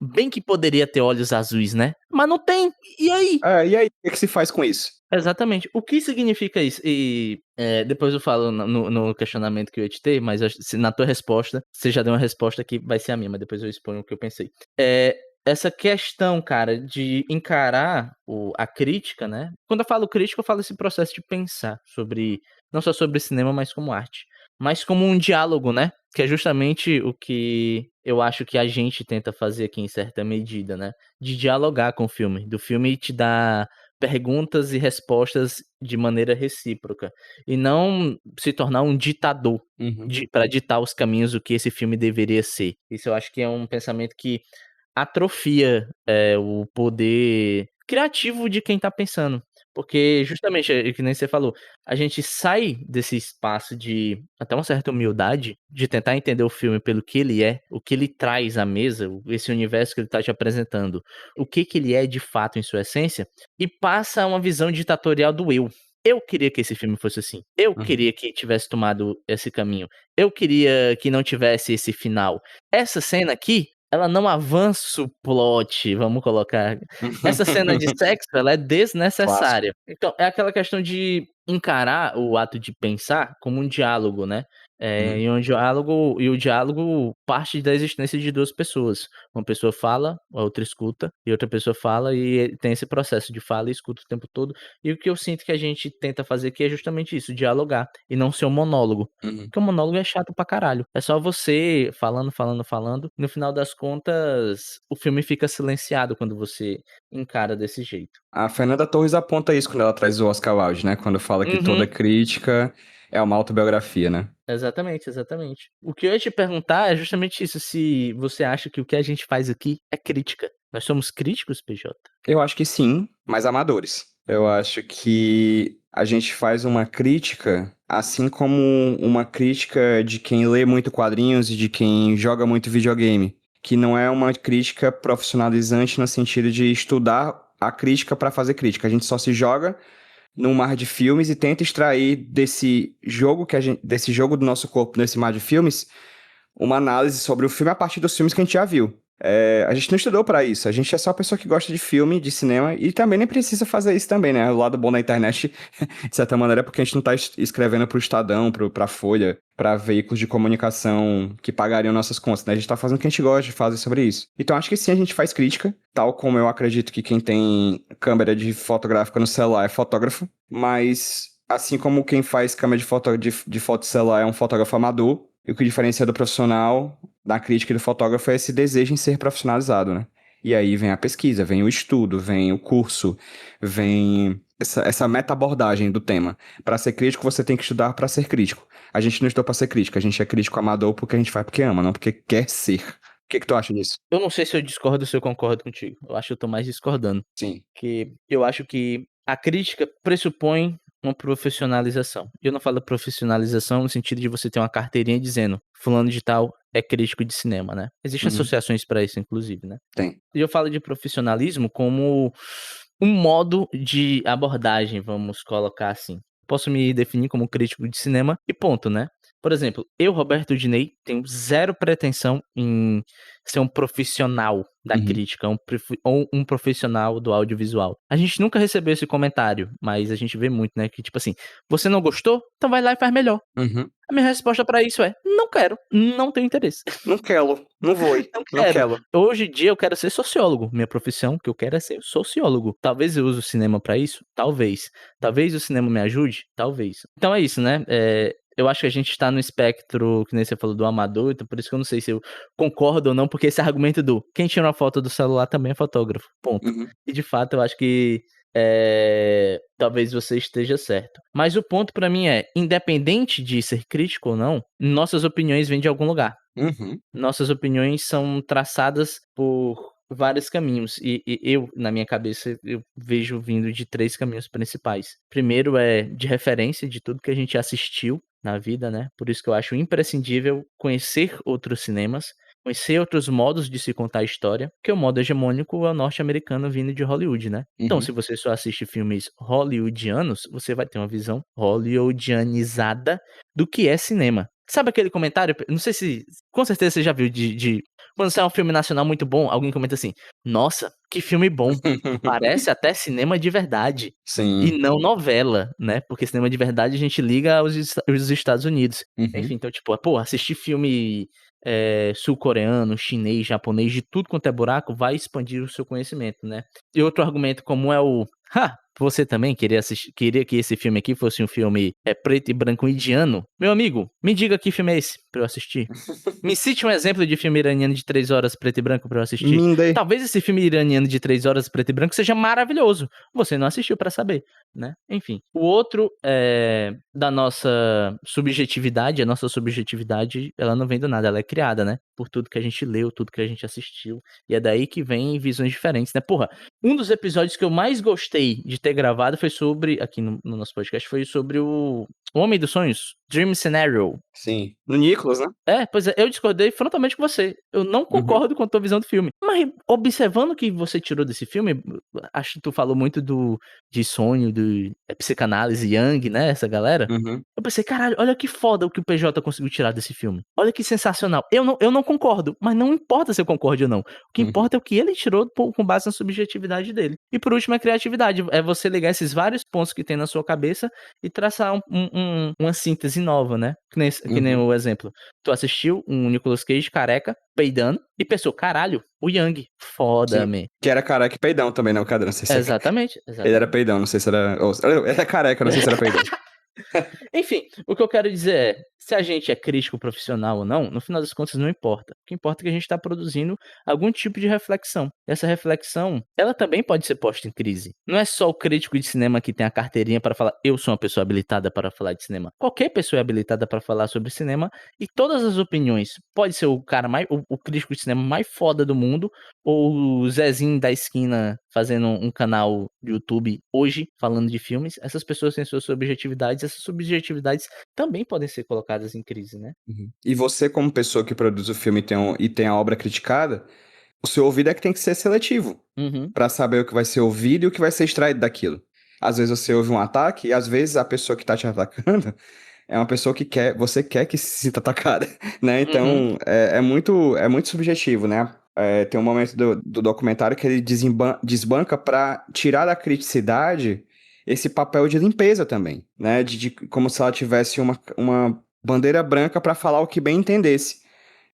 bem que poderia ter olhos azuis, né, mas não tem, e aí?" E aí, o que que se faz com isso? Exatamente. O que significa isso? E, depois eu falo no questionamento que eu ia te ter, mas acho se na tua resposta, você já deu uma resposta que vai ser a minha, mas depois eu exponho o que eu pensei. Essa questão, cara, de encarar a crítica, né, quando eu falo crítica, eu falo esse processo de pensar sobre não só sobre cinema, mas como arte, mas como um diálogo, né, que é justamente o que eu acho que a gente tenta fazer aqui em certa medida, né, de dialogar com o filme, do filme te dar perguntas e respostas de maneira recíproca, e não se tornar um ditador Uhum. para ditar os caminhos do que esse filme deveria ser. Isso eu acho que é um pensamento que atrofia, o poder criativo de quem tá pensando. Porque justamente, que nem você falou, a gente sai desse espaço de até uma certa humildade, de tentar entender o filme pelo que ele é, o que ele traz à mesa, esse universo que ele tá te apresentando, o que ele é de fato em sua essência, e passa a uma visão ditatorial do eu. Eu queria que esse filme fosse assim. Eu Uhum. queria que tivesse tomado esse caminho. Eu queria que não tivesse esse final. Essa cena aqui, ela não avança o plot, vamos colocar. Essa cena de sexo, ela é Clássico. desnecessária. Então, é aquela questão de encarar o ato de pensar como um diálogo, né. Uhum. E o diálogo parte da existência de 2 pessoas. Uma pessoa fala, a outra escuta, e outra pessoa fala, e tem esse processo de fala e escuta o tempo todo. E o que eu sinto que a gente tenta fazer aqui é justamente isso, dialogar, e não ser um monólogo. Uhum. Porque o monólogo é chato pra caralho. É só você falando, falando, falando. No final das contas, o filme fica silenciado quando você encara desse jeito. A Fernanda Torres aponta isso quando ela traz o Oscar Wilde, né? Quando fala que toda Uhum. crítica é uma autobiografia, né? Exatamente, exatamente. O que eu ia te perguntar é justamente isso, se você acha que o que a gente faz aqui é crítica. Nós somos críticos, PJ? Eu acho que sim, mas amadores. Eu acho que a gente faz uma crítica, assim como uma crítica de quem lê muito quadrinhos e de quem joga muito videogame, que não é uma crítica profissionalizante no sentido de estudar a crítica para fazer crítica. A gente só se joga num mar de filmes e tenta extrair desse jogo desse jogo do nosso corpo nesse mar de filmes uma análise sobre o filme a partir dos filmes que a gente já viu. A gente não estudou pra isso, a gente é só pessoa que gosta de filme, de cinema, e também nem precisa fazer isso também, né? O lado bom da internet, de certa maneira, é porque a gente não tá escrevendo pro Estadão, pra Folha, pra veículos de comunicação que pagariam nossas contas, né? A gente tá fazendo o que a gente gosta de fazer sobre isso. Então acho que sim, a gente faz crítica, tal como eu acredito que quem tem câmera de fotográfica no celular é fotógrafo, mas assim como quem faz câmera de foto celular é um fotógrafo amador, e o que diferencia do profissional, da crítica e do fotógrafo é esse desejo em ser profissionalizado, né? E aí vem a pesquisa, vem o estudo, vem o curso, vem essa meta-abordagem do tema. Para ser crítico, você tem que estudar para ser crítico. A gente não estuda para ser crítico, a gente é crítico amador porque a gente faz porque ama, não porque quer ser. O que que tu acha disso? Eu não sei se eu discordo ou se eu concordo contigo. Eu acho que eu tô mais discordando. Sim. Que eu acho que a crítica pressupõe uma profissionalização. E eu não falo profissionalização no sentido de você ter uma carteirinha dizendo fulano de tal é crítico de cinema, né? Existem Uhum. associações para isso, inclusive, né? Tem. E eu falo de profissionalismo como um modo de abordagem, vamos colocar assim. Posso me definir como crítico de cinema e ponto, né? Por exemplo, eu, Roberto Diney, tenho zero pretensão em ser um profissional da Uhum. crítica, ou um profissional do audiovisual. A gente nunca recebeu esse comentário, mas a gente vê muito, né? Que tipo assim, você não gostou? Então vai lá e faz melhor. Uhum. A minha resposta pra isso é: não quero, não tenho interesse. Não quero, não vou, Não não quero. quero. Hoje em dia eu quero ser sociólogo. Minha profissão que eu quero é ser sociólogo. Talvez eu use o cinema pra isso? Talvez. Talvez o cinema me ajude? Talvez. Então é isso, né? Eu acho que a gente tá no espectro, que nem você falou, do amador, então por isso que eu não sei se eu concordo ou não, porque esse argumento do quem tira uma foto do celular também é fotógrafo. Ponto. Uhum. E de fato eu acho que talvez você esteja certo. Mas o ponto pra mim é, independente de ser crítico ou não, nossas opiniões vêm de algum lugar. Uhum. Nossas opiniões são traçadas por vários caminhos e eu, na minha cabeça, eu vejo vindo de 3 caminhos principais. Primeiro é de referência de tudo que a gente assistiu na vida, né, por isso que eu acho imprescindível conhecer outros cinemas. conhecer outros modos de se contar a história, porque o modo hegemônico é o norte-americano vindo de Hollywood, né? Então, se você só assiste filmes hollywoodianos, você vai ter uma visão hollywoodianizada do que é cinema. Sabe aquele comentário? Não sei se. Com certeza você já viu quando sai um filme nacional muito bom, alguém comenta assim: Nossa, que filme bom. Parece até cinema de verdade. E Sim. não novela, né? Porque cinema de verdade a gente liga aos Estados Unidos. Enfim, então, tipo, pô, assistir filme sul-coreano, chinês, japonês, de tudo quanto é buraco, vai expandir o seu conhecimento, né? E outro argumento comum é você também queria que esse filme aqui fosse um filme preto e branco indiano? Meu amigo, me diga que filme é esse pra eu assistir. Me cite um exemplo de filme iraniano de 3 horas preto e branco pra eu assistir. Mindei. Talvez esse filme iraniano de 3 horas preto e branco seja maravilhoso. Você não assistiu pra saber, né? Enfim. O outro é da nossa subjetividade. A nossa subjetividade, ela não vem do nada, ela é criada, né? Por tudo que a gente leu, tudo que a gente assistiu. E é daí que vem visões diferentes, né? Porra, um dos episódios que eu mais gostei de ter gravado foi sobre, aqui no nosso podcast, foi sobre o Homem dos Sonhos, Dream Scenario. Sim. No Nicolas, né? Pois é, eu discordei frontalmente com você. Eu não concordo com a tua visão do filme. Mas observando o que você tirou desse filme, acho que tu falou muito de sonho, de psicanálise, Jung, né? Essa galera. Eu pensei, caralho, olha que foda o que o PJ conseguiu tirar desse filme. Olha que sensacional. Eu não concordo, mas não importa se eu concordo ou não. O que importa é o que ele tirou com base na subjetividade dele. E por último, a criatividade. É você ligar esses vários pontos que tem na sua cabeça e traçar uma síntese nova, né? Que nem o exemplo. Tu assistiu um Nicolas Cage careca, peidando, e pensou, caralho, o Yang, foda, Sim. man. Que era careca e peidão também, não, cadê? Não sei se Exatamente. Ele era peidão, não sei se era. Ele era careca, não sei se era peidão. Enfim, o que eu quero dizer é, se a gente é crítico profissional ou não, no final das contas não importa. O que importa é que a gente está produzindo algum tipo de reflexão. Essa reflexão, ela também pode ser posta em crise. Não é só o crítico de cinema que tem a carteirinha para falar, eu sou uma pessoa habilitada para falar de cinema. Qualquer pessoa é habilitada para falar sobre cinema e todas as opiniões. Pode ser o cara o crítico de cinema mais foda do mundo, ou o Zezinho da esquina fazendo um canal do YouTube hoje falando de filmes. Essas pessoas têm suas subjetividades, essas subjetividades também podem ser colocadas em crise, né? E você, como pessoa que produz o filme e tem a obra criticada, o seu ouvido é que tem que ser seletivo pra saber o que vai ser ouvido e o que vai ser extraído daquilo. Às vezes você ouve um ataque e às vezes a pessoa que tá te atacando é uma pessoa que você quer que se sinta atacada, né? Então é muito subjetivo, né? Tem um momento do documentário que ele desbanca pra tirar da criticidade esse papel de limpeza também, né? Como se ela tivesse uma bandeira branca pra falar o que bem entendesse.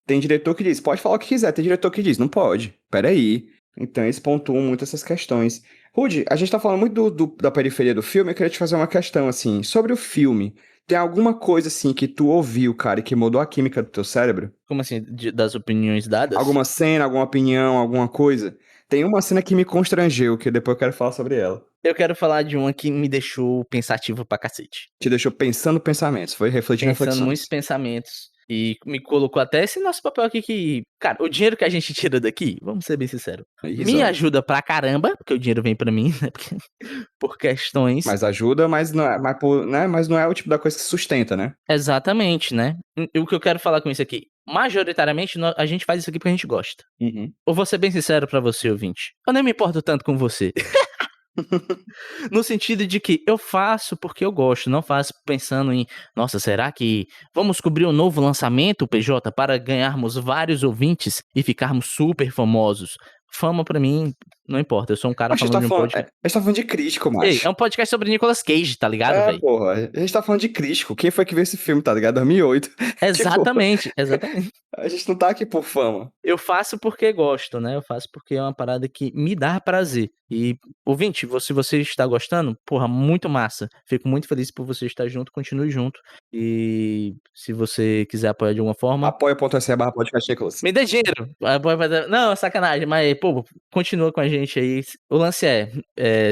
Tem diretor que diz, pode falar o que quiser. Tem diretor que diz, não pode. Peraí. Então eles pontuam muito essas questões. Rudy, a gente tá falando muito da periferia do filme. Eu queria te fazer uma questão, assim. Sobre o filme, tem alguma coisa, assim, que tu ouviu, cara, e que mudou a química do teu cérebro? Como assim? Das opiniões dadas? Alguma cena, alguma opinião, alguma coisa? Tem uma cena que me constrangeu, que depois eu quero falar sobre ela. Eu quero falar de uma que me deixou pensativo pra cacete. Te deixou pensando pensamentos, foi refletindo Pensando reflexões. muitos pensamentos. E me colocou até esse nosso papel aqui que... Cara, o dinheiro que a gente tira daqui, vamos ser bem sinceros, me ajuda pra caramba, porque o dinheiro vem pra mim, né? Por questões... Mas ajuda, mas não é, mas não é o tipo da coisa que sustenta, né? Exatamente, né? E o que eu quero falar com isso aqui? Majoritariamente, a gente faz isso aqui porque a gente gosta. Eu vou ser bem sincero pra você, ouvinte. Eu nem me importo tanto com você. No sentido de que eu faço porque eu gosto, não faço pensando em, nossa, será que vamos cobrir um novo lançamento, PJ, para ganharmos vários ouvintes e ficarmos super famosos? Fama pra mim, não importa, eu sou um cara Mas falando de um podcast. a gente tá falando de crítico, Ei, macho. é um podcast sobre Nicolas Cage, tá ligado, velho? Porra, a gente tá falando de crítico. Quem foi que viu esse filme, tá ligado? 2008. Exatamente, exatamente. A gente não tá aqui por fama. Eu faço porque gosto, né? Eu faço porque é uma parada que me dá prazer. E, ouvinte, se você está gostando, porra, muito massa. Fico muito feliz por você estar junto, continue junto. E se você quiser apoiar de alguma forma... apoia.se/podcastnicolas. Me dê dinheiro. Não, é sacanagem, mas, pô, continua com a gente aí. O lance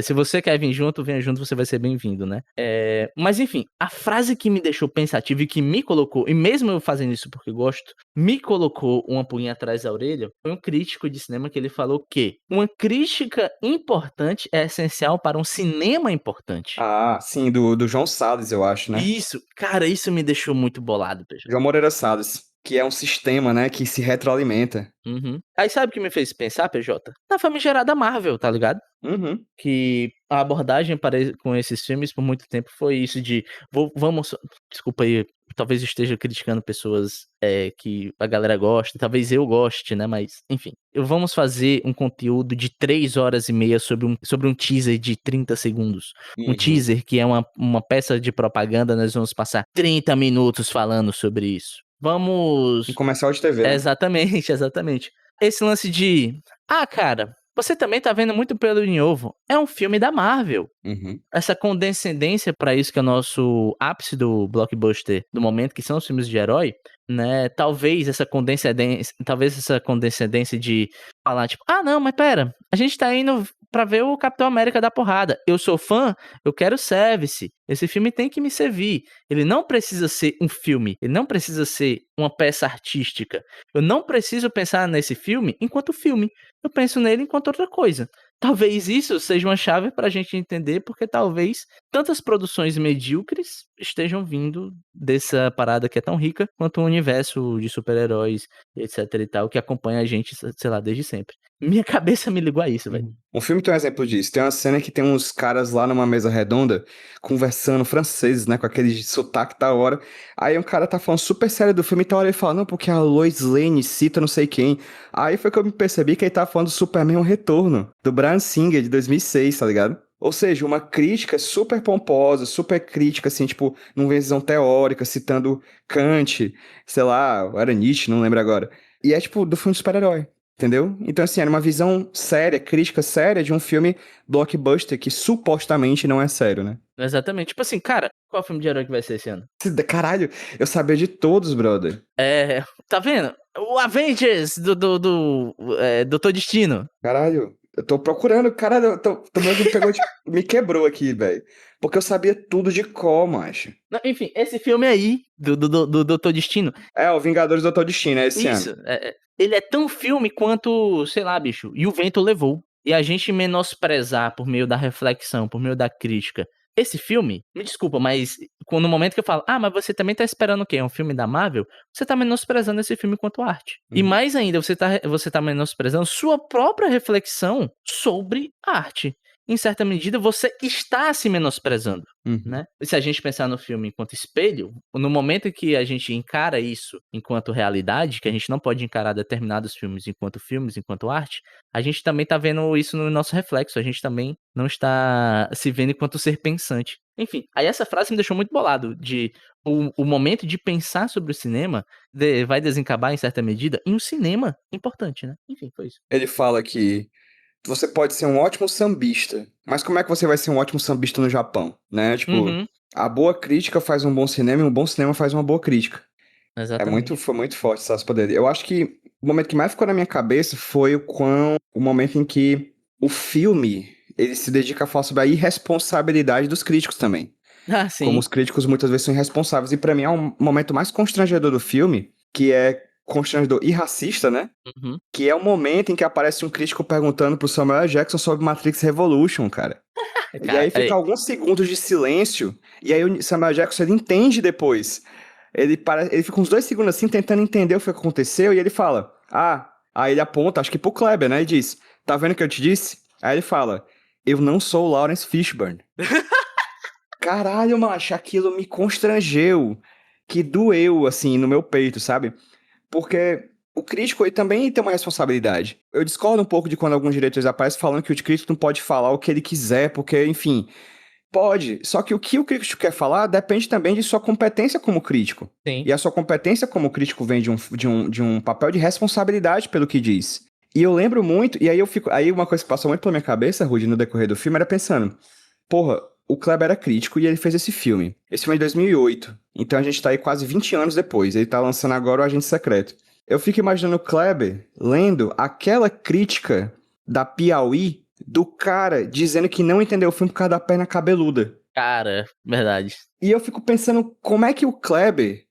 se você quer vir junto, venha junto, você vai ser bem-vindo, né? Mas, enfim, a frase que me deixou pensativo e que me colocou, e mesmo eu fazendo isso porque gosto, me colocou uma pulguinha atrás da orelha, foi um crítico de cinema que ele falou que uma crítica importante é essencial para um cinema importante. Ah, sim, do João Salles, eu acho, né? Isso, cara, isso me deixou muito bolado, PJ. João Moreira Salles. que é um sistema, né, que se retroalimenta. Uhum. Aí sabe o que me fez pensar, PJ? Na famigerada Marvel, tá ligado? Uhum. Que a abordagem com esses filmes por muito tempo foi isso de vamos, desculpa aí, talvez eu esteja criticando pessoas que a galera gosta, talvez eu goste, né, mas enfim, vamos fazer um conteúdo de 3 horas e meia sobre um teaser de 30 segundos, um Uhum. teaser que é uma peça de propaganda, nós vamos passar 30 minutos falando sobre isso. Vamos... Um comercial de TV, né? Exatamente, exatamente. Esse lance de, cara, você também tá vendo muito pelo em ovo. É um filme da Marvel. Uhum. Essa condescendência pra isso que é o nosso ápice do blockbuster do momento, que são os filmes de herói, né? Talvez essa condescendência de falar, tipo, não, mas pera, a gente tá indo pra ver o Capitão América dar porrada. Eu sou fã, eu quero service. Esse filme tem que me servir. Ele não precisa ser um filme, ele não precisa ser uma peça artística. Eu não preciso pensar nesse filme enquanto filme. Eu penso nele enquanto outra coisa. Talvez isso seja uma chave pra gente entender porque talvez tantas produções medíocres estejam vindo dessa parada que é tão rica quanto o universo de super-heróis, etc e tal, que acompanha a gente, sei lá, desde sempre. Minha cabeça me ligou a isso, velho. Um filme tem um exemplo disso. Tem uma cena que tem uns caras lá numa mesa redonda conversando franceses, né? Com aquele sotaque da hora. Aí um cara tá falando super sério do filme e tá hora ele fala, não, porque a Lois Lane cita não sei quem. Aí foi que eu me percebi que ele tava falando do Superman O Retorno, do Bryan Singer, de 2006, tá ligado? Ou seja, uma crítica super pomposa, super crítica, assim, tipo, numa visão teórica, citando Kant, sei lá, era Nietzsche, não lembro agora. E é tipo, do filme de super-herói. Entendeu? Então, assim, era uma visão séria, crítica séria de um filme blockbuster que supostamente não é sério, né? Exatamente. Tipo assim, cara, qual filme de herói que vai ser esse ano? Caralho, eu sabia de todos, brother. Tá vendo? O Avengers do Doutor Destino. Caralho, eu tô procurando, caralho, me pegou, tipo, me quebrou aqui, velho. Porque eu sabia tudo de cor, macho. Não, enfim, esse filme aí, do Doutor Destino. É, o Vingadores do Doutor Destino, é esse Isso, ano. ele é tão filme quanto, sei lá, bicho, E o Vento Levou. E a gente menosprezar por meio da reflexão, por meio da crítica. Esse filme, me desculpa, mas no momento que eu falo, mas você também tá esperando o quê? Um filme da Marvel? Você tá menosprezando esse filme quanto arte. E mais ainda, você tá menosprezando sua própria reflexão sobre arte. Em certa medida, você está se menosprezando. Né? E se a gente pensar no filme enquanto espelho, no momento em que a gente encara isso enquanto realidade, que a gente não pode encarar determinados filmes, enquanto arte, a gente também tá vendo isso no nosso reflexo, a gente também não está se vendo enquanto ser pensante. Enfim, aí essa frase me deixou muito bolado, de o momento de pensar sobre o cinema vai desencabar, em certa medida, em um cinema importante, né? Enfim, foi isso. Ele fala que você pode ser um ótimo sambista, mas como é que você vai ser um ótimo sambista no Japão, né? Tipo, a boa crítica faz um bom cinema e um bom cinema faz uma boa crítica. Exatamente. Foi muito forte essas poderes. Eu acho que o momento que mais ficou na minha cabeça foi o momento em que o filme, ele se dedica a falar sobre a irresponsabilidade dos críticos também. Como Sim. os críticos muitas vezes são irresponsáveis. E pra mim é um momento mais constrangedor do filme, que é constrangedor e racista, né? Que é o momento em que aparece um crítico perguntando pro Samuel Jackson sobre Matrix Revolution, cara. E aí fica alguns segundos de silêncio, e aí o Samuel Jackson ele entende depois. Ele fica uns 2 segundos assim, tentando entender o que aconteceu, e ele fala, aí ele aponta, acho que pro Kleber, né, e diz, tá vendo o que eu te disse? Aí ele fala, eu não sou o Lawrence Fishburne. Caralho, macho, aquilo me constrangeu, que doeu, assim, no meu peito, sabe? Porque o crítico ele também tem uma responsabilidade. Eu discordo um pouco de quando alguns diretores aparecem falando que o crítico não pode falar o que ele quiser, porque, enfim, pode. Só que o crítico quer falar depende também de sua competência como crítico. Sim. E a sua competência como crítico vem de um papel de responsabilidade pelo que diz. E eu lembro muito, e aí uma coisa que passou muito pela minha cabeça, Rudy, no decorrer do filme, era pensando, porra, o Kleber era crítico e ele fez esse filme. Esse filme é de 2008, então a gente tá aí quase 20 anos depois, ele tá lançando agora o Agente Secreto. Eu fico imaginando o Kleber lendo aquela crítica da Piauí do cara dizendo que não entendeu o filme por causa da perna cabeluda. Cara, verdade. E eu fico pensando como é que o Kleber,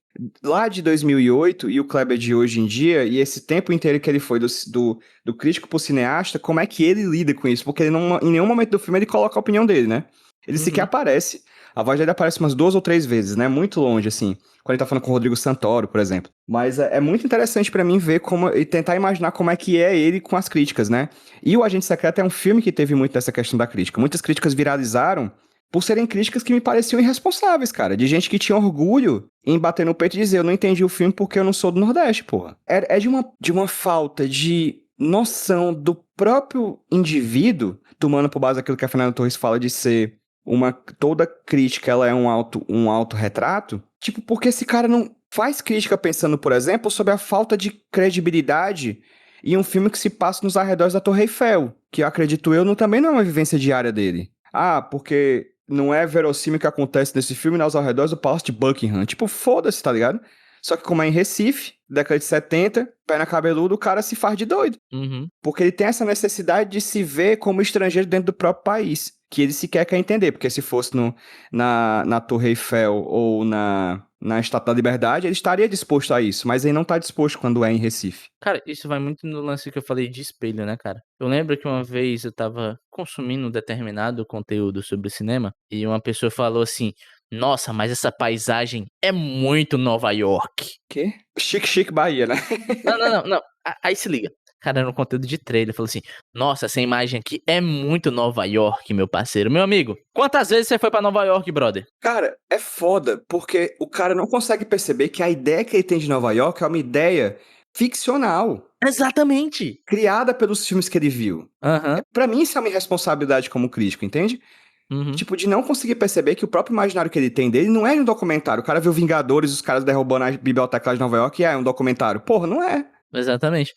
lá de 2008, e o Kleber de hoje em dia, e esse tempo inteiro que ele foi do crítico pro cineasta, como é que ele lida com isso? Porque ele não, em nenhum momento do filme ele coloca a opinião dele, né? Ele sequer aparece. A voz dele aparece umas 2 ou 3 vezes, né? Muito longe, assim. Quando ele tá falando com o Rodrigo Santoro, por exemplo. Mas é muito interessante pra mim ver como... E tentar imaginar como é que é ele com as críticas, né? E o Agente Secreto é um filme que teve muito dessa questão da crítica. Muitas críticas viralizaram por serem críticas que me pareciam irresponsáveis, cara. De gente que tinha orgulho em bater no peito e dizer, eu não entendi o filme porque eu não sou do Nordeste, porra. É de uma falta de noção do próprio indivíduo, tomando por base aquilo que a Fernanda Torres fala de ser toda crítica, ela é um autorretrato. Tipo, porque esse cara não faz crítica pensando, por exemplo, sobre a falta de credibilidade em um filme que se passa nos arredores da Torre Eiffel, que eu acredito também não é uma vivência diária dele. Ah, porque não é verossímil o que acontece nesse filme aos arredores do Palácio de Buckingham. Tipo, foda-se, tá ligado? Só que como é em Recife, década de 70, perna cabeludo, o cara se faz de doido. Uhum. Porque ele tem essa necessidade de se ver como estrangeiro dentro do próprio país, que ele sequer quer entender, porque se fosse na Torre Eiffel ou na Estátua da Liberdade, ele estaria disposto a isso, mas ele não tá disposto quando é em Recife. Cara, isso vai muito no lance que eu falei de espelho, né, cara? Eu lembro que uma vez eu tava consumindo um determinado conteúdo sobre cinema e uma pessoa falou assim: Nossa, mas essa paisagem é muito Nova York. Quê? Chique, chique Bahia, né? Não. Aí se liga. Cara, era um conteúdo de trailer. Falou assim: Nossa, essa imagem aqui é muito Nova York, meu parceiro. Meu amigo, quantas vezes você foi pra Nova York, brother? Cara, é foda, porque o cara não consegue perceber que a ideia que ele tem de Nova York é uma ideia ficcional, Exatamente. criada pelos filmes que ele viu. Aham. Pra mim, isso é uma irresponsabilidade como crítico, entende? Uhum. Tipo, de não conseguir perceber que o próprio imaginário que ele tem dele não é de um documentário. O cara viu Vingadores, os caras derrubando a biblioteca lá de Nova York e é um documentário. Porra, não é. Exatamente.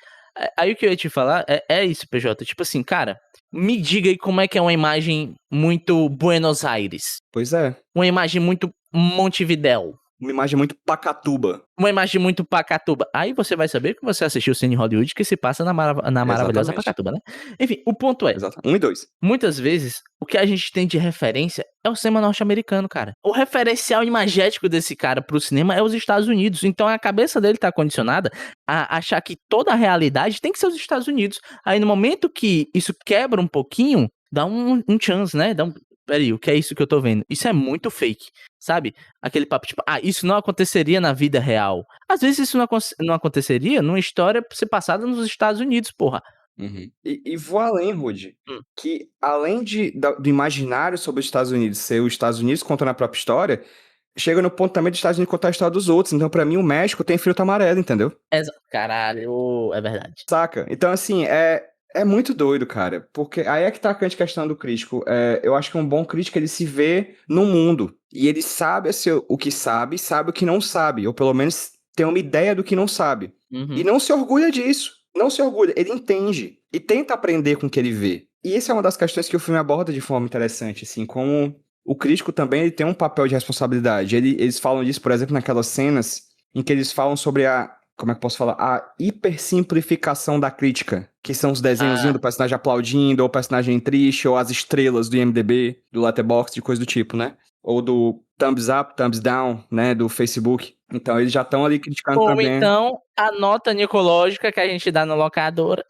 Aí o que eu ia te falar é isso, PJ. Tipo assim, cara, me diga aí como é que é uma imagem muito Buenos Aires. Pois é. Uma imagem muito Montevidéu. Uma imagem muito pacatuba. Uma imagem muito Pacatuba. Aí você vai saber que você assistiu o Cine Hollywood que se passa na maravilhosa Exatamente. Pacatuba, né? Enfim, o ponto é, Exato. 1 e 2. muitas vezes, o que a gente tem de referência é o cinema norte-americano, cara. O referencial imagético desse cara pro cinema é os Estados Unidos. Então a cabeça dele tá condicionada a achar que toda a realidade tem que ser os Estados Unidos. Aí no momento que isso quebra um pouquinho, dá um chance, né? Peraí, o que é isso que eu tô vendo? Isso é muito fake, sabe? Aquele papo tipo, isso não aconteceria na vida real. Às vezes isso não aconteceria numa história se passada nos Estados Unidos, porra. Uhum. E vou além, Rude, Hum. que além do imaginário sobre os Estados Unidos ser os Estados Unidos contando a própria história, chega no ponto também dos Estados Unidos contar a história dos outros. Então, pra mim, o México tem filtro amarelo, entendeu? Caralho, é verdade. Saca? Então, assim, é muito doido, cara. Porque aí é que tá a grande questão do crítico. Eu acho que um bom crítico, ele se vê no mundo. E ele sabe o que sabe o que não sabe. Ou pelo menos tem uma ideia do que não sabe. Uhum. E não se orgulha disso. Não se orgulha. Ele entende. E tenta aprender com o que ele vê. E essa é uma das questões que o filme aborda de forma interessante, assim, como o crítico também ele tem um papel de responsabilidade. Eles falam disso, por exemplo, naquelas cenas em que eles falam sobre como é que eu posso falar? A hipersimplificação da crítica. Que são os desenhozinhos do personagem aplaudindo, ou o personagem triste, ou as estrelas do IMDb, do Letterboxd, de coisa do tipo, né? Ou do thumbs up, thumbs down, né? Do Facebook. Então eles já estão ali criticando Ou também. então, a nota nicológica que a gente dá na locadora.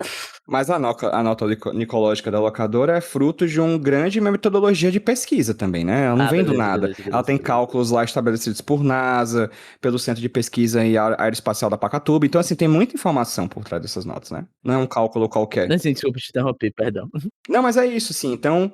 Mas a nota nicológica da locadora é fruto de uma grande metodologia de pesquisa também, né? Ela não vem do Beleza, nada. beleza. Ela tem cálculos lá estabelecidos por NASA, pelo Centro de Pesquisa Aeroespacial da Pacatuba. Então, assim, tem muita informação por trás dessas notas, né? Não é um cálculo qualquer. Assim, desculpa te interromper, perdão. Não, mas é isso, sim. Então,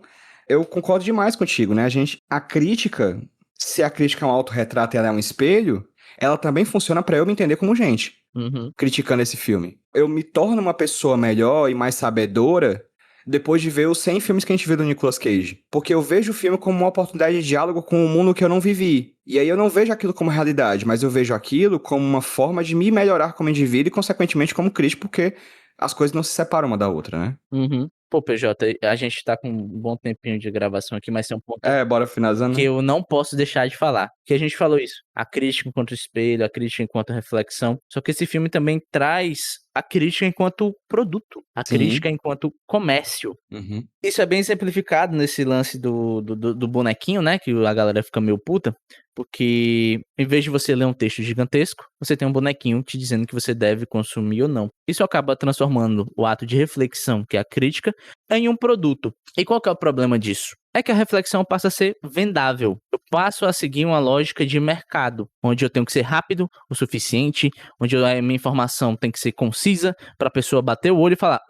eu concordo demais contigo, né? A crítica, se a crítica é um autorretrato e ela é um espelho, ela também funciona pra eu me entender como gente. Uhum. Criticando esse filme. Eu me torno uma pessoa melhor e mais sabedora depois de ver os 100 filmes que a gente viu do Nicolas Cage. Porque eu vejo o filme como uma oportunidade de diálogo com um mundo que eu não vivi. E aí eu não vejo aquilo como realidade, mas eu vejo aquilo como uma forma de me melhorar como indivíduo e, consequentemente, como crítico, porque as coisas não se separam uma da outra, né? Uhum. Pô, PJ, a gente tá com um bom tempinho de gravação aqui, mas tem um ponto Bora finalizando. que eu não posso deixar de falar. Que a gente falou isso. A crítica enquanto espelho, a crítica enquanto reflexão. Só que esse filme também traz a crítica enquanto produto. A Sim. crítica enquanto comércio. Uhum. Isso é bem exemplificado nesse lance do bonequinho, né? Que a galera fica meio puta. Porque em vez de você ler um texto gigantesco, você tem um bonequinho te dizendo que você deve consumir ou não. Isso acaba transformando o ato de reflexão, que é a crítica, em um produto. E qual que é o problema disso? é que a reflexão passa a ser vendável. Eu passo a seguir uma lógica de mercado, onde eu tenho que ser rápido o suficiente, onde a minha informação tem que ser concisa para a pessoa bater o olho e falar,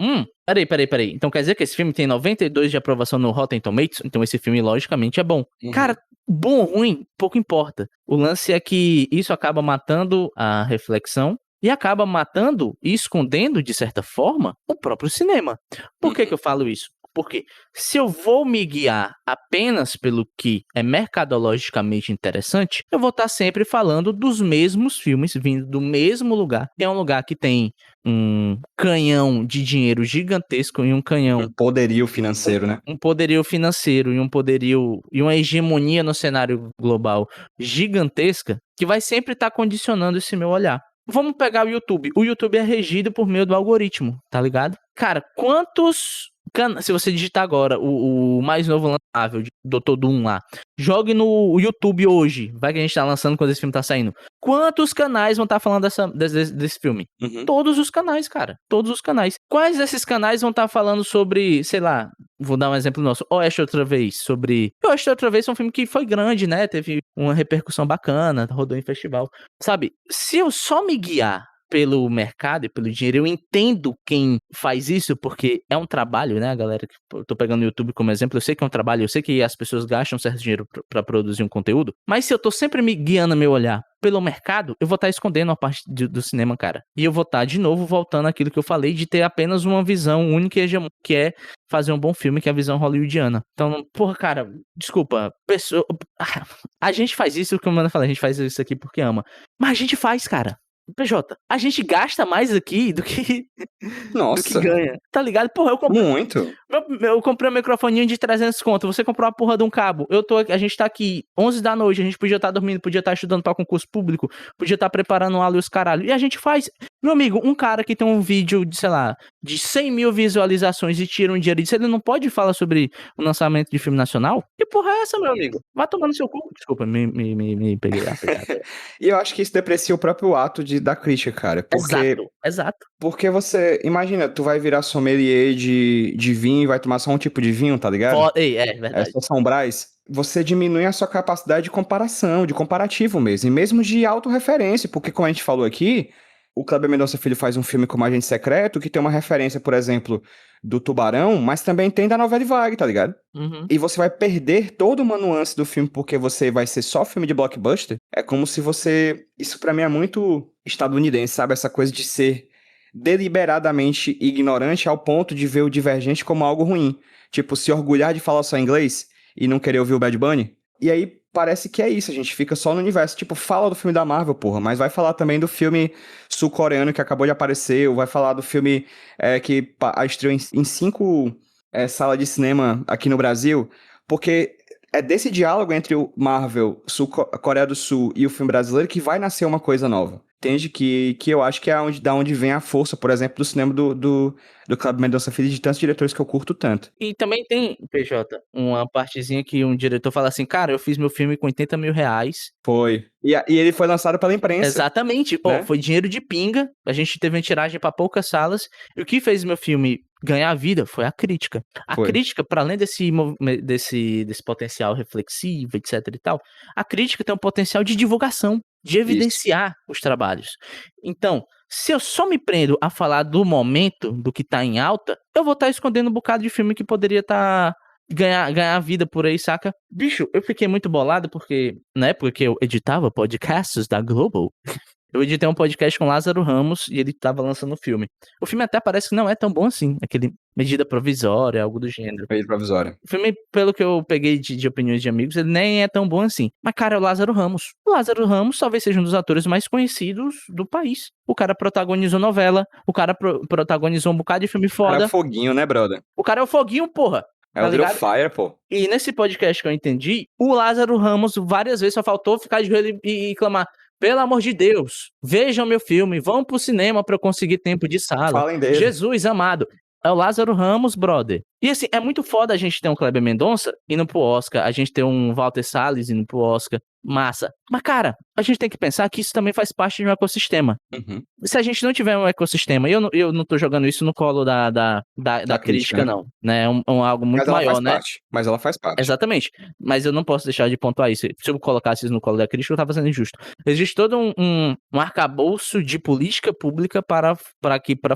peraí. Então quer dizer que esse filme tem 92 de aprovação no Rotten Tomatoes? Então esse filme logicamente é bom. Cara, bom ou ruim, pouco importa. O lance é que isso acaba matando a reflexão e acaba matando e escondendo, de certa forma, o próprio cinema. Por que eu falo isso? Porque se eu vou me guiar apenas pelo que é mercadologicamente interessante, eu vou estar sempre falando dos mesmos filmes, vindo do mesmo lugar. É um lugar que tem um canhão de dinheiro gigantesco e um canhão... Um poderio financeiro, né? Um poderio financeiro e um poderio e uma hegemonia no cenário global gigantesca que vai sempre estar condicionando esse meu olhar. Vamos pegar o YouTube. O YouTube é regido por meio do algoritmo, tá ligado? Cara, se você digitar agora o mais novo lançável de Dr. Doom lá, jogue no YouTube hoje, vai que a gente tá lançando quando esse filme tá saindo. Quantos canais vão estar falando desse filme? Todos os canais, cara. Todos os canais. Quais desses canais vão estar falando sobre, sei lá, vou dar um exemplo nosso, Oeste Outra Vez, sobre... Oeste Outra Vez é um filme que foi grande, né? Teve uma repercussão bacana, rodou em festival. Sabe, se eu só me guiar pelo mercado e pelo dinheiro, eu entendo quem faz isso, porque é um trabalho, né, galera, eu tô pegando o YouTube como exemplo, eu sei que é um trabalho, eu sei que as pessoas gastam certo dinheiro pra produzir um conteúdo, mas se eu tô sempre me guiando meu olhar pelo mercado, eu vou estar escondendo a parte do cinema, cara, e eu vou estar, de novo, voltando àquilo que eu falei, de ter apenas uma visão única e hegemônica, que é fazer um bom filme, que é a visão hollywoodiana. Então, porra, cara, desculpa, a gente faz isso, como eu falei, a gente faz isso aqui porque ama, mas a gente faz, cara. PJ, a gente gasta mais aqui do que ganha, tá ligado? Porra, eu comprei um microfoninho de 300 conto, você comprou a porra de um cabo, a gente tá aqui 11 da noite, a gente podia estar dormindo, podia estar estudando pra concurso público, podia estar preparando aula e os caralho, e a gente faz, meu amigo, um cara que tem um vídeo de, sei lá, de 100 mil visualizações e tira um dinheiro disso, ele não pode falar sobre o lançamento de filme nacional? Que porra é essa, meu amigo? Vai tomar no seu cu. Desculpa, me peguei a pegada. E eu acho que isso deprecia o próprio ato da crítica, cara. Porque, Exato. Porque você, imagina, tu vai virar sommelier de vinho e vai tomar só um tipo de vinho, tá ligado? É verdade. Só São Brás. Você diminui a sua capacidade de comparação, de comparativo mesmo, e mesmo de autorreferência, porque como a gente falou aqui, o Kleber Mendonça Filho faz um filme como Agente Secreto, que tem uma referência, por exemplo, do Tubarão, mas também tem da novela Vague, tá ligado? E você vai perder toda uma nuance do filme porque você vai ser só filme de blockbuster. É como se você... Isso pra mim é muito estadunidense, sabe? Essa coisa de ser deliberadamente ignorante ao ponto de ver o Divergente como algo ruim. Tipo, se orgulhar de falar só inglês e não querer ouvir o Bad Bunny. E aí parece que é isso, a gente fica só no universo. Tipo, fala do filme da Marvel, porra, mas vai falar também do filme sul-coreano que acabou de aparecer, ou vai falar do filme que estreou em 5 salas de cinema aqui no Brasil, porque é desse diálogo entre o Marvel, Coreia do Sul e o filme brasileiro que vai nascer uma coisa nova. Entende? Que eu acho que é da onde vem a força, por exemplo, do cinema do Kleber Mendonça Filho e de tantos diretores que eu curto tanto. E também tem, PJ, uma partezinha que um diretor fala assim, cara, eu fiz meu filme com 80 mil reais. Foi. E ele foi lançado pela imprensa. Exatamente. Né? Foi dinheiro de pinga, a gente teve uma tiragem para poucas salas, e o que fez meu filme ganhar vida foi a crítica. A crítica, para além desse potencial reflexivo, etc e tal, a crítica tem um potencial de divulgação, de evidenciar os trabalhos. Então, se eu só me prendo a falar do momento, do que tá em alta, eu vou estar escondendo um bocado de filme que poderia ganhar vida por aí, saca? Bicho, eu fiquei muito bolado porque, na época que eu editava podcasts da Global, eu editei um podcast com Lázaro Ramos e ele tava lançando o filme. O filme até parece que não é tão bom assim, aquele Medida Provisória, algo do gênero. Medida Provisória. O filme, pelo que eu peguei de opiniões de amigos, ele nem é tão bom assim. Mas, cara, é o Lázaro Ramos. O Lázaro Ramos talvez seja um dos atores mais conhecidos do país. O cara protagonizou novela, o cara protagonizou um bocado de filme foda. O cara é o Foguinho, né, brother? O cara é o Foguinho, porra. É o Little Fire, pô. E nesse podcast que eu entendi, o Lázaro Ramos várias vezes só faltou ficar de joelho e clamar: pelo amor de Deus, vejam meu filme, vão pro cinema pra eu conseguir tempo de sala. Falem dele. Jesus amado. É o Lázaro Ramos, brother. E assim, é muito foda a gente ter um Kleber Mendonça indo pro Oscar, a gente ter um Walter Salles indo pro Oscar, massa. Mas, cara, a gente tem que pensar que isso também faz parte de um ecossistema. Uhum. Se a gente não tiver um ecossistema, e eu não tô jogando isso no colo da Da crítica, crítica, né? não, né? É algo Mas muito ela maior, faz né? parte. Mas ela faz parte. Exatamente. Mas eu não posso deixar de pontuar isso. Se eu colocasse isso no colo da crítica, eu tava sendo injusto. Existe todo um arcabouço de política pública para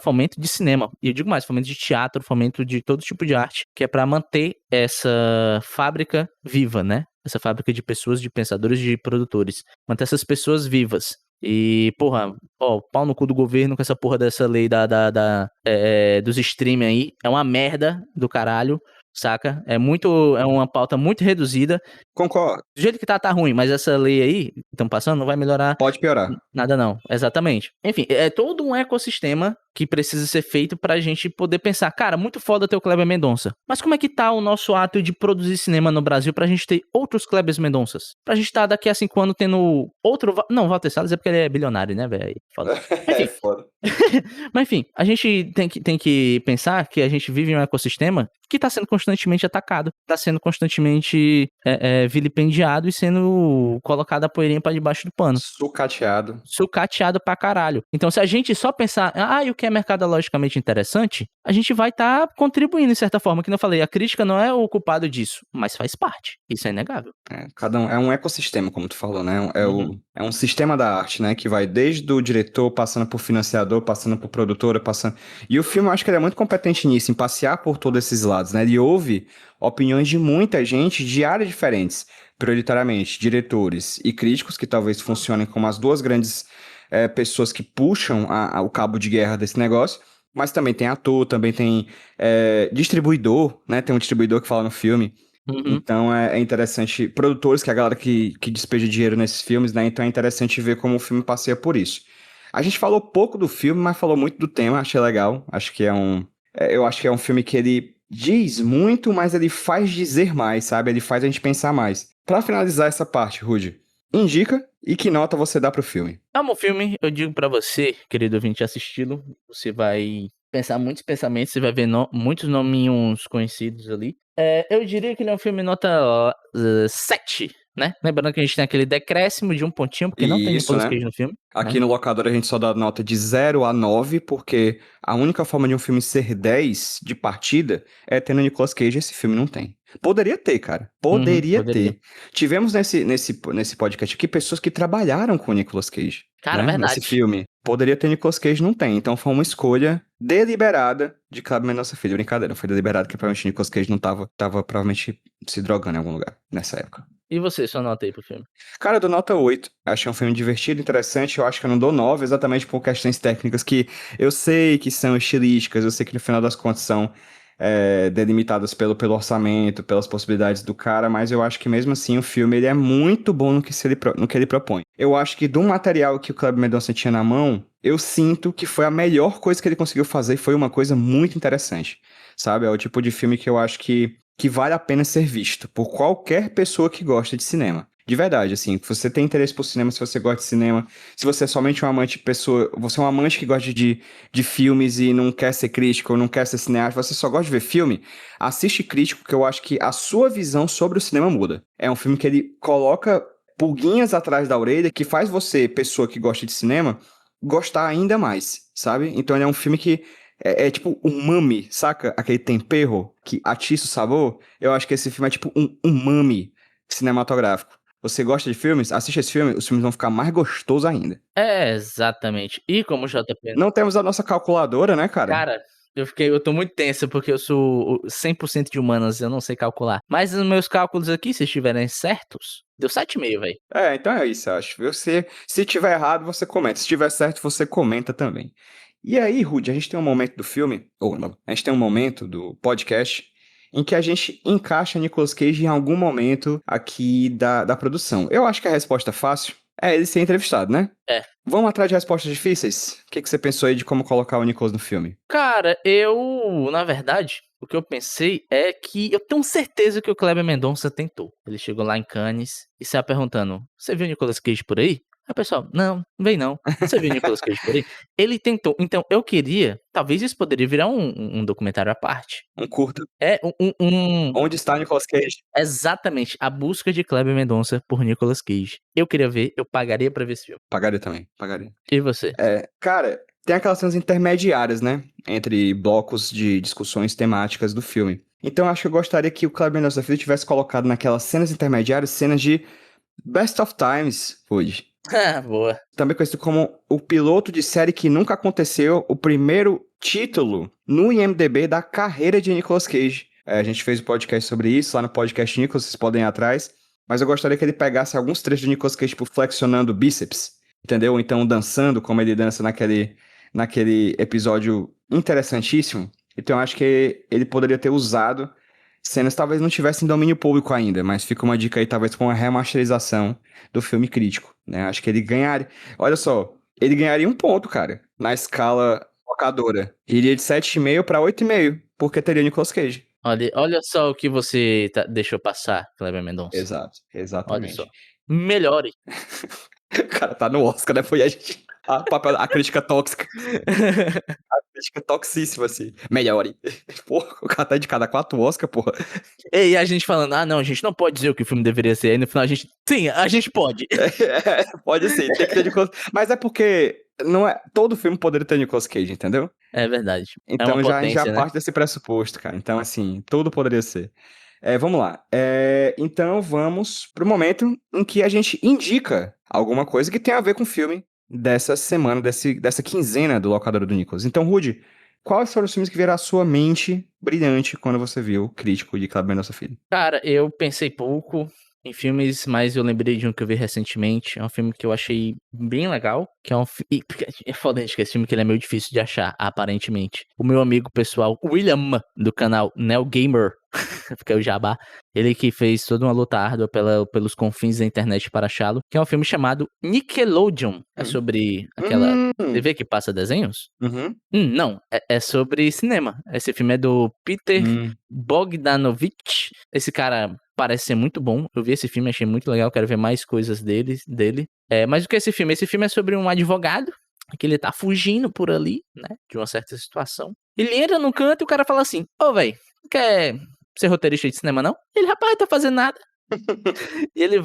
fomento de cinema. E eu digo mais, fomento de teatro, fomento de todo tipo de arte, que é para manter essa fábrica viva, né? Essa fábrica de pessoas, de pensadores, de produtores. Manter essas pessoas vivas. E, porra, pau no cu do governo com essa porra dessa lei dos streaming aí. É uma merda do caralho, saca? É uma pauta muito reduzida. Concordo. Do jeito que tá ruim, mas essa lei aí que estão passando não vai melhorar Pode piorar. nada não, exatamente. Enfim, é todo um ecossistema que precisa ser feito pra gente poder pensar, cara, muito foda ter o Kleber Mendonça, mas como é que tá o nosso ato de produzir cinema no Brasil pra gente ter outros Klebers Mendonças? Pra gente tá daqui a 5 anos tendo outro... Não, Walter Salles é porque ele é bilionário, né, velho? Foda. É Enfim, foda. mas enfim, a gente tem que pensar que a gente vive em um ecossistema que está sendo constantemente atacado, está sendo constantemente vilipendiado e sendo colocado a poeirinha para debaixo do pano. Sucateado. Sucateado pra caralho. Então, se a gente só pensar, e o que é mercadologicamente interessante, a gente vai estar contribuindo de certa forma. Que eu falei, a crítica não é o culpado disso, mas faz parte. Isso é inegável. Cada um é um ecossistema, como tu falou, né? Uhum. É um sistema da arte, né? Que vai desde o diretor, passando por financiador, passando por produtora, passando. E o filme, eu acho que ele é muito competente nisso, em passear por todos esses lados, né? Ele ouve opiniões de muita gente de áreas diferentes, prioritariamente diretores e críticos, que talvez funcionem como as duas grandes pessoas que puxam o cabo de guerra desse negócio. Mas também tem ator, também tem distribuidor, né? Tem um distribuidor que fala no filme. Uhum. Então é interessante, produtores, que é a galera que despeja dinheiro nesses filmes, né? Então é interessante ver como o filme passeia por isso. A gente falou pouco do filme, mas falou muito do tema, achei legal. Acho que eu acho que é um filme que ele diz muito, mas ele faz dizer mais, sabe? Ele faz a gente pensar mais. Pra finalizar essa parte, Rudy, indica e que nota você dá pro filme? Amo o filme, eu digo pra você, querido ouvinte, assisti-lo, você vai pensar muitos pensamentos, você vai ver muitos nominhos conhecidos ali. Eu diria que ele é um filme nota 7, né? Lembrando que a gente tem aquele decréscimo de um pontinho, porque não tem E isso, Nicolas né? Cage no filme, né? Aqui no locador a gente só dá nota de 0 a 9, porque a única forma de um filme ser 10 de partida é tendo Nicolas Cage, e esse filme não tem. Poderia ter, cara. Poderia Poderia. ter. Tivemos nesse podcast aqui pessoas que trabalharam com o Nicolas Cage, Cara, né? Nesse verdade. filme. Poderia ter Nicolas Cage, não tem. Então foi uma escolha deliberada de Kleber Mendonça Filho. Brincadeira, foi deliberado que provavelmente Nicolas Cage não tava provavelmente se drogando em algum lugar nessa época. E você, sua nota aí pro filme? Cara, eu dou nota 8. Achei um filme divertido, interessante. Eu acho que eu não dou 9 exatamente por questões técnicas que eu sei que são estilísticas, eu sei que no final das contas são delimitadas pelo orçamento, pelas possibilidades do cara, mas eu acho que mesmo assim o filme ele é muito bom no que ele propõe. Eu acho que do material que o Kleber Mendonça tinha na mão, eu sinto que foi a melhor coisa que ele conseguiu fazer e foi uma coisa muito interessante, sabe? É o tipo de filme que eu acho que vale a pena ser visto por qualquer pessoa que gosta de cinema. De verdade, assim, se você tem interesse por cinema, se você gosta de cinema, se você é somente um amante você é um amante que gosta de filmes e não quer ser crítico, ou não quer ser cineasta, você só gosta de ver filme, assiste Crítico, que eu acho que a sua visão sobre o cinema muda. É um filme que ele coloca pulguinhas atrás da orelha, que faz você, pessoa que gosta de cinema, gostar ainda mais, sabe? Então ele é um filme que é tipo um umami, saca? Aquele tempero que atiça o sabor. Eu acho que esse filme é tipo um umami cinematográfico. Você gosta de filmes? Assiste esse filme, os filmes vão ficar mais gostosos ainda. Exatamente. E como o JP... Não temos a nossa calculadora, né, cara? Cara, eu tô muito tenso porque eu sou 100% de humanas, eu não sei calcular. Mas os meus cálculos aqui, se estiverem certos, deu 7,5, velho. Então é isso, eu acho. Se tiver errado, você comenta. Se tiver certo, você comenta também. E aí, Rudy, a gente tem um momento do filme, ou não, a gente tem um momento do podcast em que a gente encaixa Nicolas Cage em algum momento aqui da produção. Eu acho que a resposta fácil é ele ser entrevistado, né? Vamos atrás de respostas difíceis? O que você pensou aí de como colocar o Nicolas no filme? Cara, na verdade, o que eu pensei é que eu tenho certeza que o Kleber Mendonça tentou. Ele chegou lá em Cannes e saiu perguntando: você viu o Nicolas Cage por aí? Aí o pessoal, não vem não. Você viu o Nicolas Cage por aí? Ele tentou. Então, eu queria. Talvez isso poderia virar um documentário à parte. Um curto. É Onde está Nicolas Cage? exatamente, a busca de Kleber Mendonça por Nicolas Cage. Eu queria ver, eu pagaria pra ver esse filme. Pagaria também, pagaria. E você? Cara, tem aquelas cenas intermediárias, né? Entre blocos de discussões temáticas do filme. Então, acho que eu gostaria que o Kleber Mendonça Filho tivesse colocado naquelas cenas intermediárias, cenas de Best of Times, Woody. Ah, boa. Também conhecido como o piloto de série que nunca aconteceu, o primeiro título no IMDb da carreira de Nicolas Cage. A gente fez um podcast sobre isso lá no podcast Nicolas, vocês podem ir atrás. Mas eu gostaria que ele pegasse alguns trechos de Nicolas Cage, tipo, flexionando bíceps, entendeu? Ou então dançando, como ele dança naquele episódio interessantíssimo. Então eu acho que ele poderia ter usado cenas talvez não tivessem domínio público ainda, mas fica uma dica aí, talvez, com uma remasterização do filme crítico, né? Acho que ele ganharia. Olha só, ele ganharia 1 ponto, cara, na escala locadora. Iria de 7,5 para 8,5, porque teria Nicolas Cage. Olha só o que você deixou passar, Kleber Mendonça. Exato, Olha exatamente. só. Melhore. O cara tá no Oscar, né? Foi a gente. A crítica tóxica. A crítica toxíssima, assim. Melhore. Porra, o cara tá indicado a 4 Oscar, porra. E a gente falando, não, a gente não pode dizer o que o filme deveria ser. Aí no final a gente, sim, a gente pode. Pode ser, tem que ter Nicolas. Mas é porque não é, todo filme poderia ter Nicolas Cage, entendeu? É verdade. Então é uma já potência, né? parte desse pressuposto, cara. Então, assim, tudo poderia ser. Vamos lá. Então vamos pro momento em que a gente indica alguma coisa que tem a ver com o filme dessa semana, dessa quinzena do Locadora do Nicolas. Então, Rudy, quais foram os filmes que vieram à sua mente brilhante quando você viu o Crítico de Kleber Mendonça Filho? Cara, eu pensei pouco em filmes, mas eu lembrei de um que eu vi recentemente. É um filme que eu achei bem legal, que é é foda, gente, que esse filme que ele é meio difícil de achar, aparentemente. O meu amigo pessoal, William, do canal Neo Gamer, porque é o Jabá, ele que fez toda uma luta árdua pelos confins da internet para achá-lo, que é um filme chamado Nickelodeon. É sobre aquela TV que passa desenhos? Uhum. Não, é sobre cinema. Esse filme é do Peter Bogdanovich. Esse cara parece ser muito bom. Eu vi esse filme, achei muito legal. Quero ver mais coisas dele. Mas o que é esse filme? Esse filme é sobre um advogado que ele tá fugindo por ali, né? De uma certa situação. Ele entra num canto e o cara fala assim: Ô, véi, quer ser roteirista de cinema, não? Ele, rapaz, tá fazendo nada. E ele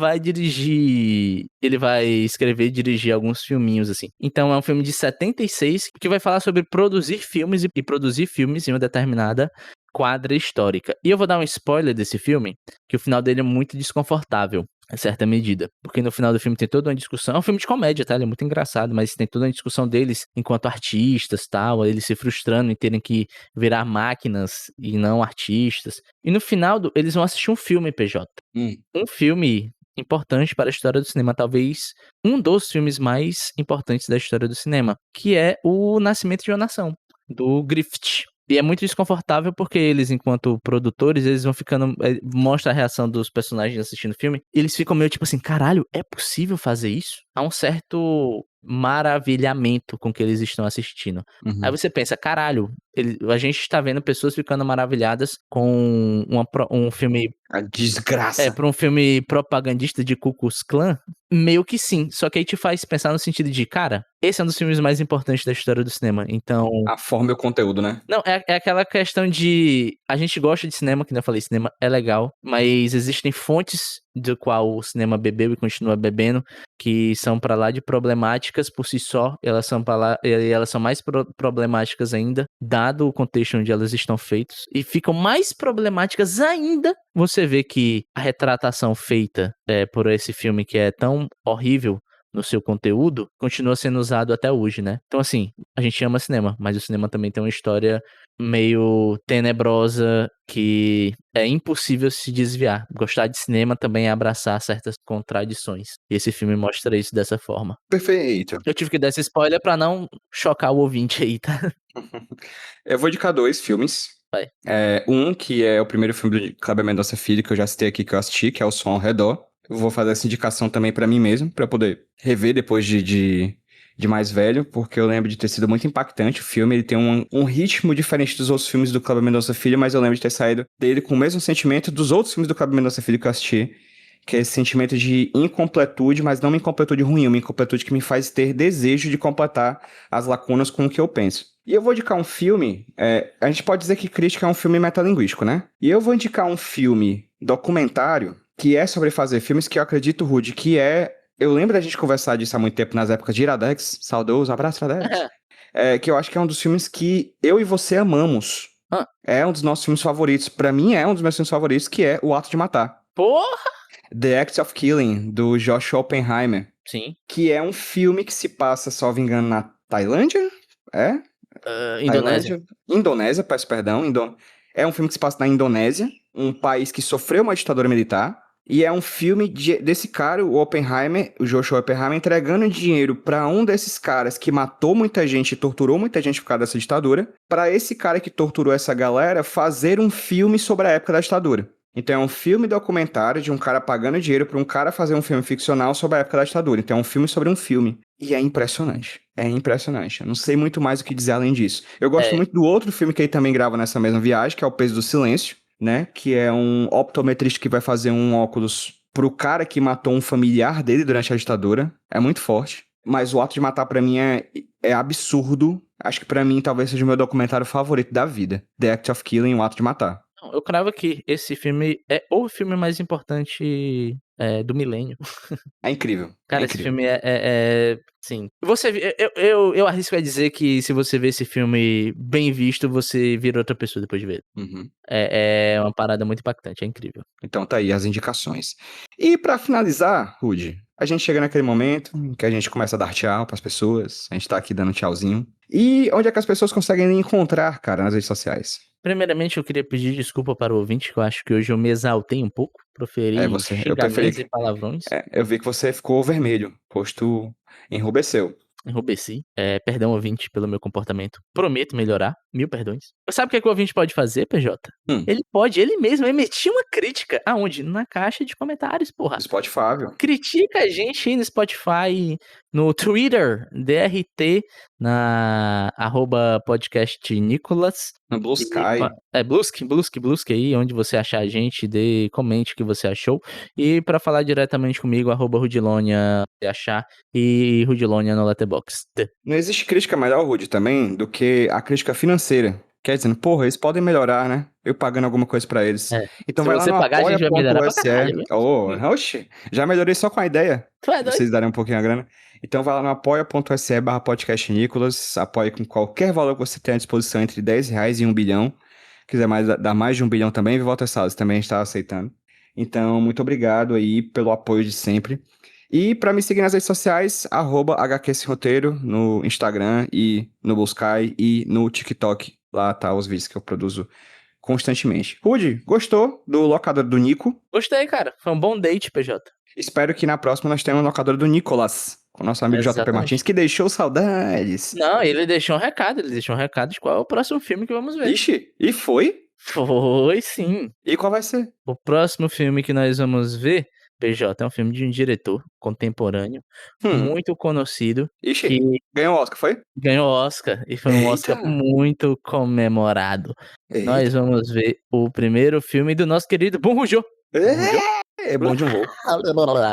vai escrever e dirigir alguns filminhos, assim. Então é um filme de 76 que vai falar sobre produzir filmes e produzir filmes em uma determinada quadra histórica. E eu vou dar um spoiler desse filme, que o final dele é muito desconfortável, em certa medida. Porque no final do filme tem toda uma discussão. É um filme de comédia, tá? Ele é muito engraçado, mas tem toda uma discussão deles enquanto artistas, tal, eles se frustrando em terem que virar máquinas e não artistas. E no final, eles vão assistir um filme, PJ. Um filme importante para a história do cinema, talvez um dos filmes mais importantes da história do cinema, que é O Nascimento de uma Nação, do Griffith. E é muito desconfortável porque eles, enquanto produtores, eles vão ficando... Mostra a reação dos personagens assistindo o filme. E eles ficam meio tipo assim, caralho, é possível fazer isso? Há um certo maravilhamento com o que eles estão assistindo. Uhum. Aí você pensa, caralho, a gente está vendo pessoas ficando maravilhadas com um filme... A desgraça. pra um filme propagandista de Ku Klux Klan? Meio que sim. Só que aí te faz pensar no sentido de, cara, esse é um dos filmes mais importantes da história do cinema. Então... A forma e o conteúdo, né? Não, é aquela questão de... A gente gosta de cinema, que nem eu falei, cinema é legal, mas existem fontes do qual o cinema bebeu e continua bebendo, que são pra lá de problemáticas por si só, elas são mais problemáticas ainda, dado o contexto onde elas estão feitas, e ficam mais problemáticas ainda. Você vê que a retratação feita por esse filme que é tão horrível no seu conteúdo, continua sendo usado até hoje, né? Então, assim, a gente ama cinema, mas o cinema também tem uma história meio tenebrosa que é impossível se desviar. Gostar de cinema também é abraçar certas contradições. E esse filme mostra isso dessa forma. Perfeito. Eu tive que dar esse spoiler pra não chocar o ouvinte aí, tá? Eu vou indicar 2 filmes. Vai. Um que é o primeiro filme do Kleber Mendonça Filho, que eu já citei aqui, que eu assisti, que é O Som ao Redor. Eu vou fazer essa indicação também pra mim mesmo, pra eu poder rever depois de mais velho, porque eu lembro de ter sido muito impactante. O filme ele tem um ritmo diferente dos outros filmes do Kleber Mendonça Filho, mas eu lembro de ter saído dele com o mesmo sentimento dos outros filmes do Kleber Mendonça Filho que eu assisti, que é esse sentimento de incompletude, mas não uma incompletude ruim, uma incompletude que me faz ter desejo de completar as lacunas com o que eu penso. E eu vou indicar um filme, a gente pode dizer que Crítica é um filme metalinguístico, né? E eu vou indicar um filme documentário que é sobre fazer filmes que eu acredito, Rude, que é... Eu lembro da gente conversar disso há muito tempo nas épocas de Iradex, saudoso, abraço Iradex, que eu acho que é um dos filmes que eu e você amamos. É um dos nossos filmes favoritos. Pra mim, é um dos meus filmes favoritos, que é O Ato de Matar. Porra! The Act of Killing, do Josh Oppenheimer. Sim. Que é um filme que se passa, salvo engano, na Tailândia? Indonésia. Indonésia, peço perdão. É um filme que se passa na Indonésia, um país que sofreu uma ditadura militar. E é um filme desse cara, o Oppenheimer, o Joshua Oppenheimer, entregando dinheiro pra um desses caras que matou muita gente e torturou muita gente por causa dessa ditadura, pra esse cara que torturou essa galera fazer um filme sobre a época da ditadura. Então é um filme documentário de um cara pagando dinheiro pra um cara fazer um filme ficcional sobre a época da ditadura. Então é um filme sobre um filme. E é impressionante. É impressionante. Eu não sei muito mais o que dizer além disso. Eu gosto muito do outro filme que ele também grava nessa mesma viagem, que é O Peso do Silêncio, né? Que é um optometrista que vai fazer um óculos pro cara que matou um familiar dele durante a ditadura. É muito forte. Mas O Ato de Matar, pra mim, é absurdo. Acho que pra mim, talvez seja o meu documentário favorito da vida. The Act of Killing, O Ato de Matar. Eu cravo que esse filme é o filme mais importante do milênio. É incrível. Cara, é esse incrível. filme sim. Eu arrisco a dizer que se você vê esse filme bem visto, você vira outra pessoa depois de ver. Uhum. É uma parada muito impactante, é incrível. Então tá aí as indicações. E pra finalizar, Rude, a gente chega naquele momento em que a gente começa a dar tchau pras pessoas. A gente tá aqui dando tchauzinho. E onde é que as pessoas conseguem me encontrar, cara, nas redes sociais? Primeiramente, eu queria pedir desculpa para o ouvinte, que eu acho que hoje eu me exaltei um pouco, proferi Eu preferi xingamentos e palavrões, eu vi que você ficou vermelho, o rosto enrubesceu. enrubesci. Perdão, ouvinte, pelo meu comportamento. Prometo melhorar, 1000 perdões. Sabe o que o ouvinte pode fazer, PJ? Ele pode, ele mesmo, emitir uma crítica. Aonde? Na caixa de comentários, porra. Spotify, viu? Critica a gente aí no Spotify, no Twitter, DRT, na @podcastnicolas. No Blue Sky. Blusky aí, onde você achar a gente, comente o que você achou. E pra falar diretamente comigo, @Rudilonia, se achar, e Rudilonia no Letterboxd. Não existe crítica melhor, Rude, também, do que a crítica financeira. Quer dizer, porra, eles podem melhorar, né? Eu pagando alguma coisa pra eles. Então Se vai lá você no pagar, a gente vai melhorar pra apoia.se. caralho, viu? Oxi, já melhorei só com a ideia. Tu é doido? Vocês darem um pouquinho a grana. Então vai lá no apoia.se/podcastnicolas. Apoie com qualquer valor que você tenha à disposição entre R$10 e R$1 bilhão. Quiser dar mais de R$1 bilhão também, Vivalter Salles também está aceitando. Então, muito obrigado aí pelo apoio de sempre. E para me seguir nas redes sociais, @HQSRoteiro no Instagram e no Blue Sky e no TikTok. Lá tá os vídeos que eu produzo constantemente. Rude, gostou do locador do Nico? Gostei, cara. Foi um bom date, PJ. Espero que na próxima nós tenhamos o locador do Nicolas, com o nosso amigo JP Exatamente. Martins, que deixou saudades. Não, ele deixou um recado de qual é o próximo filme que vamos ver. Ixi, e foi? Foi sim. E qual vai ser? O próximo filme que nós vamos ver, PJ, é um filme de um diretor contemporâneo, muito conhecido, Ixi, que ganhou o Oscar, foi? ganhou Oscar, e foi um Oscar Eita. muito comemorado. Eita. Nós vamos ver o primeiro filme do nosso querido Bong Joon-ho. É bom de um voo.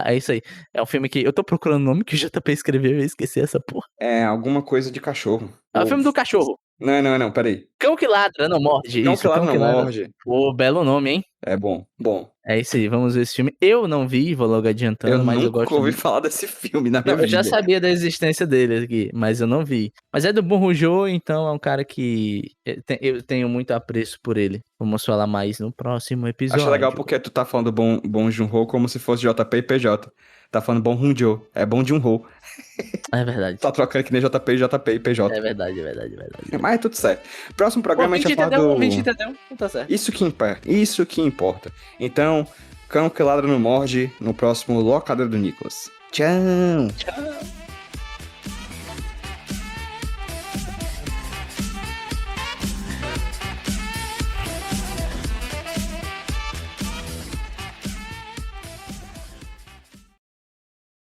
É isso aí. É um filme que eu tô procurando o nome que o JP escreveu e eu esqueci essa porra. É alguma coisa de cachorro. É o filme do cachorro. Não, peraí. Cão que ladra, não morde. Cão Isso, que ladra Cão não que ladra. morde. Pô, belo nome, hein? É bom. É isso aí, vamos ver esse filme. Eu não vi, vou logo adiantando, mas eu nunca gosto ouvi muito. falar desse filme na minha Não, eu vida. já sabia da existência dele aqui, mas eu não vi. Mas é do Bong Joon-ho, então é um cara que eu tenho muito apreço por ele. Vamos falar mais no próximo episódio. Acho legal porque tu tá falando Bong Joon-ho como se fosse JP e PJ. Tá falando Bong Joon-ho. É Bong Joon-ho. É verdade. Tá trocando que nem JP e PJ. É verdade. Mas é tudo certo. Próximo programa a gente vai falar do... entendeu? Tá certo. Isso que importa. Então, Cão que ladra não morde no próximo Locador do Nicolas. Tchau! Tchau.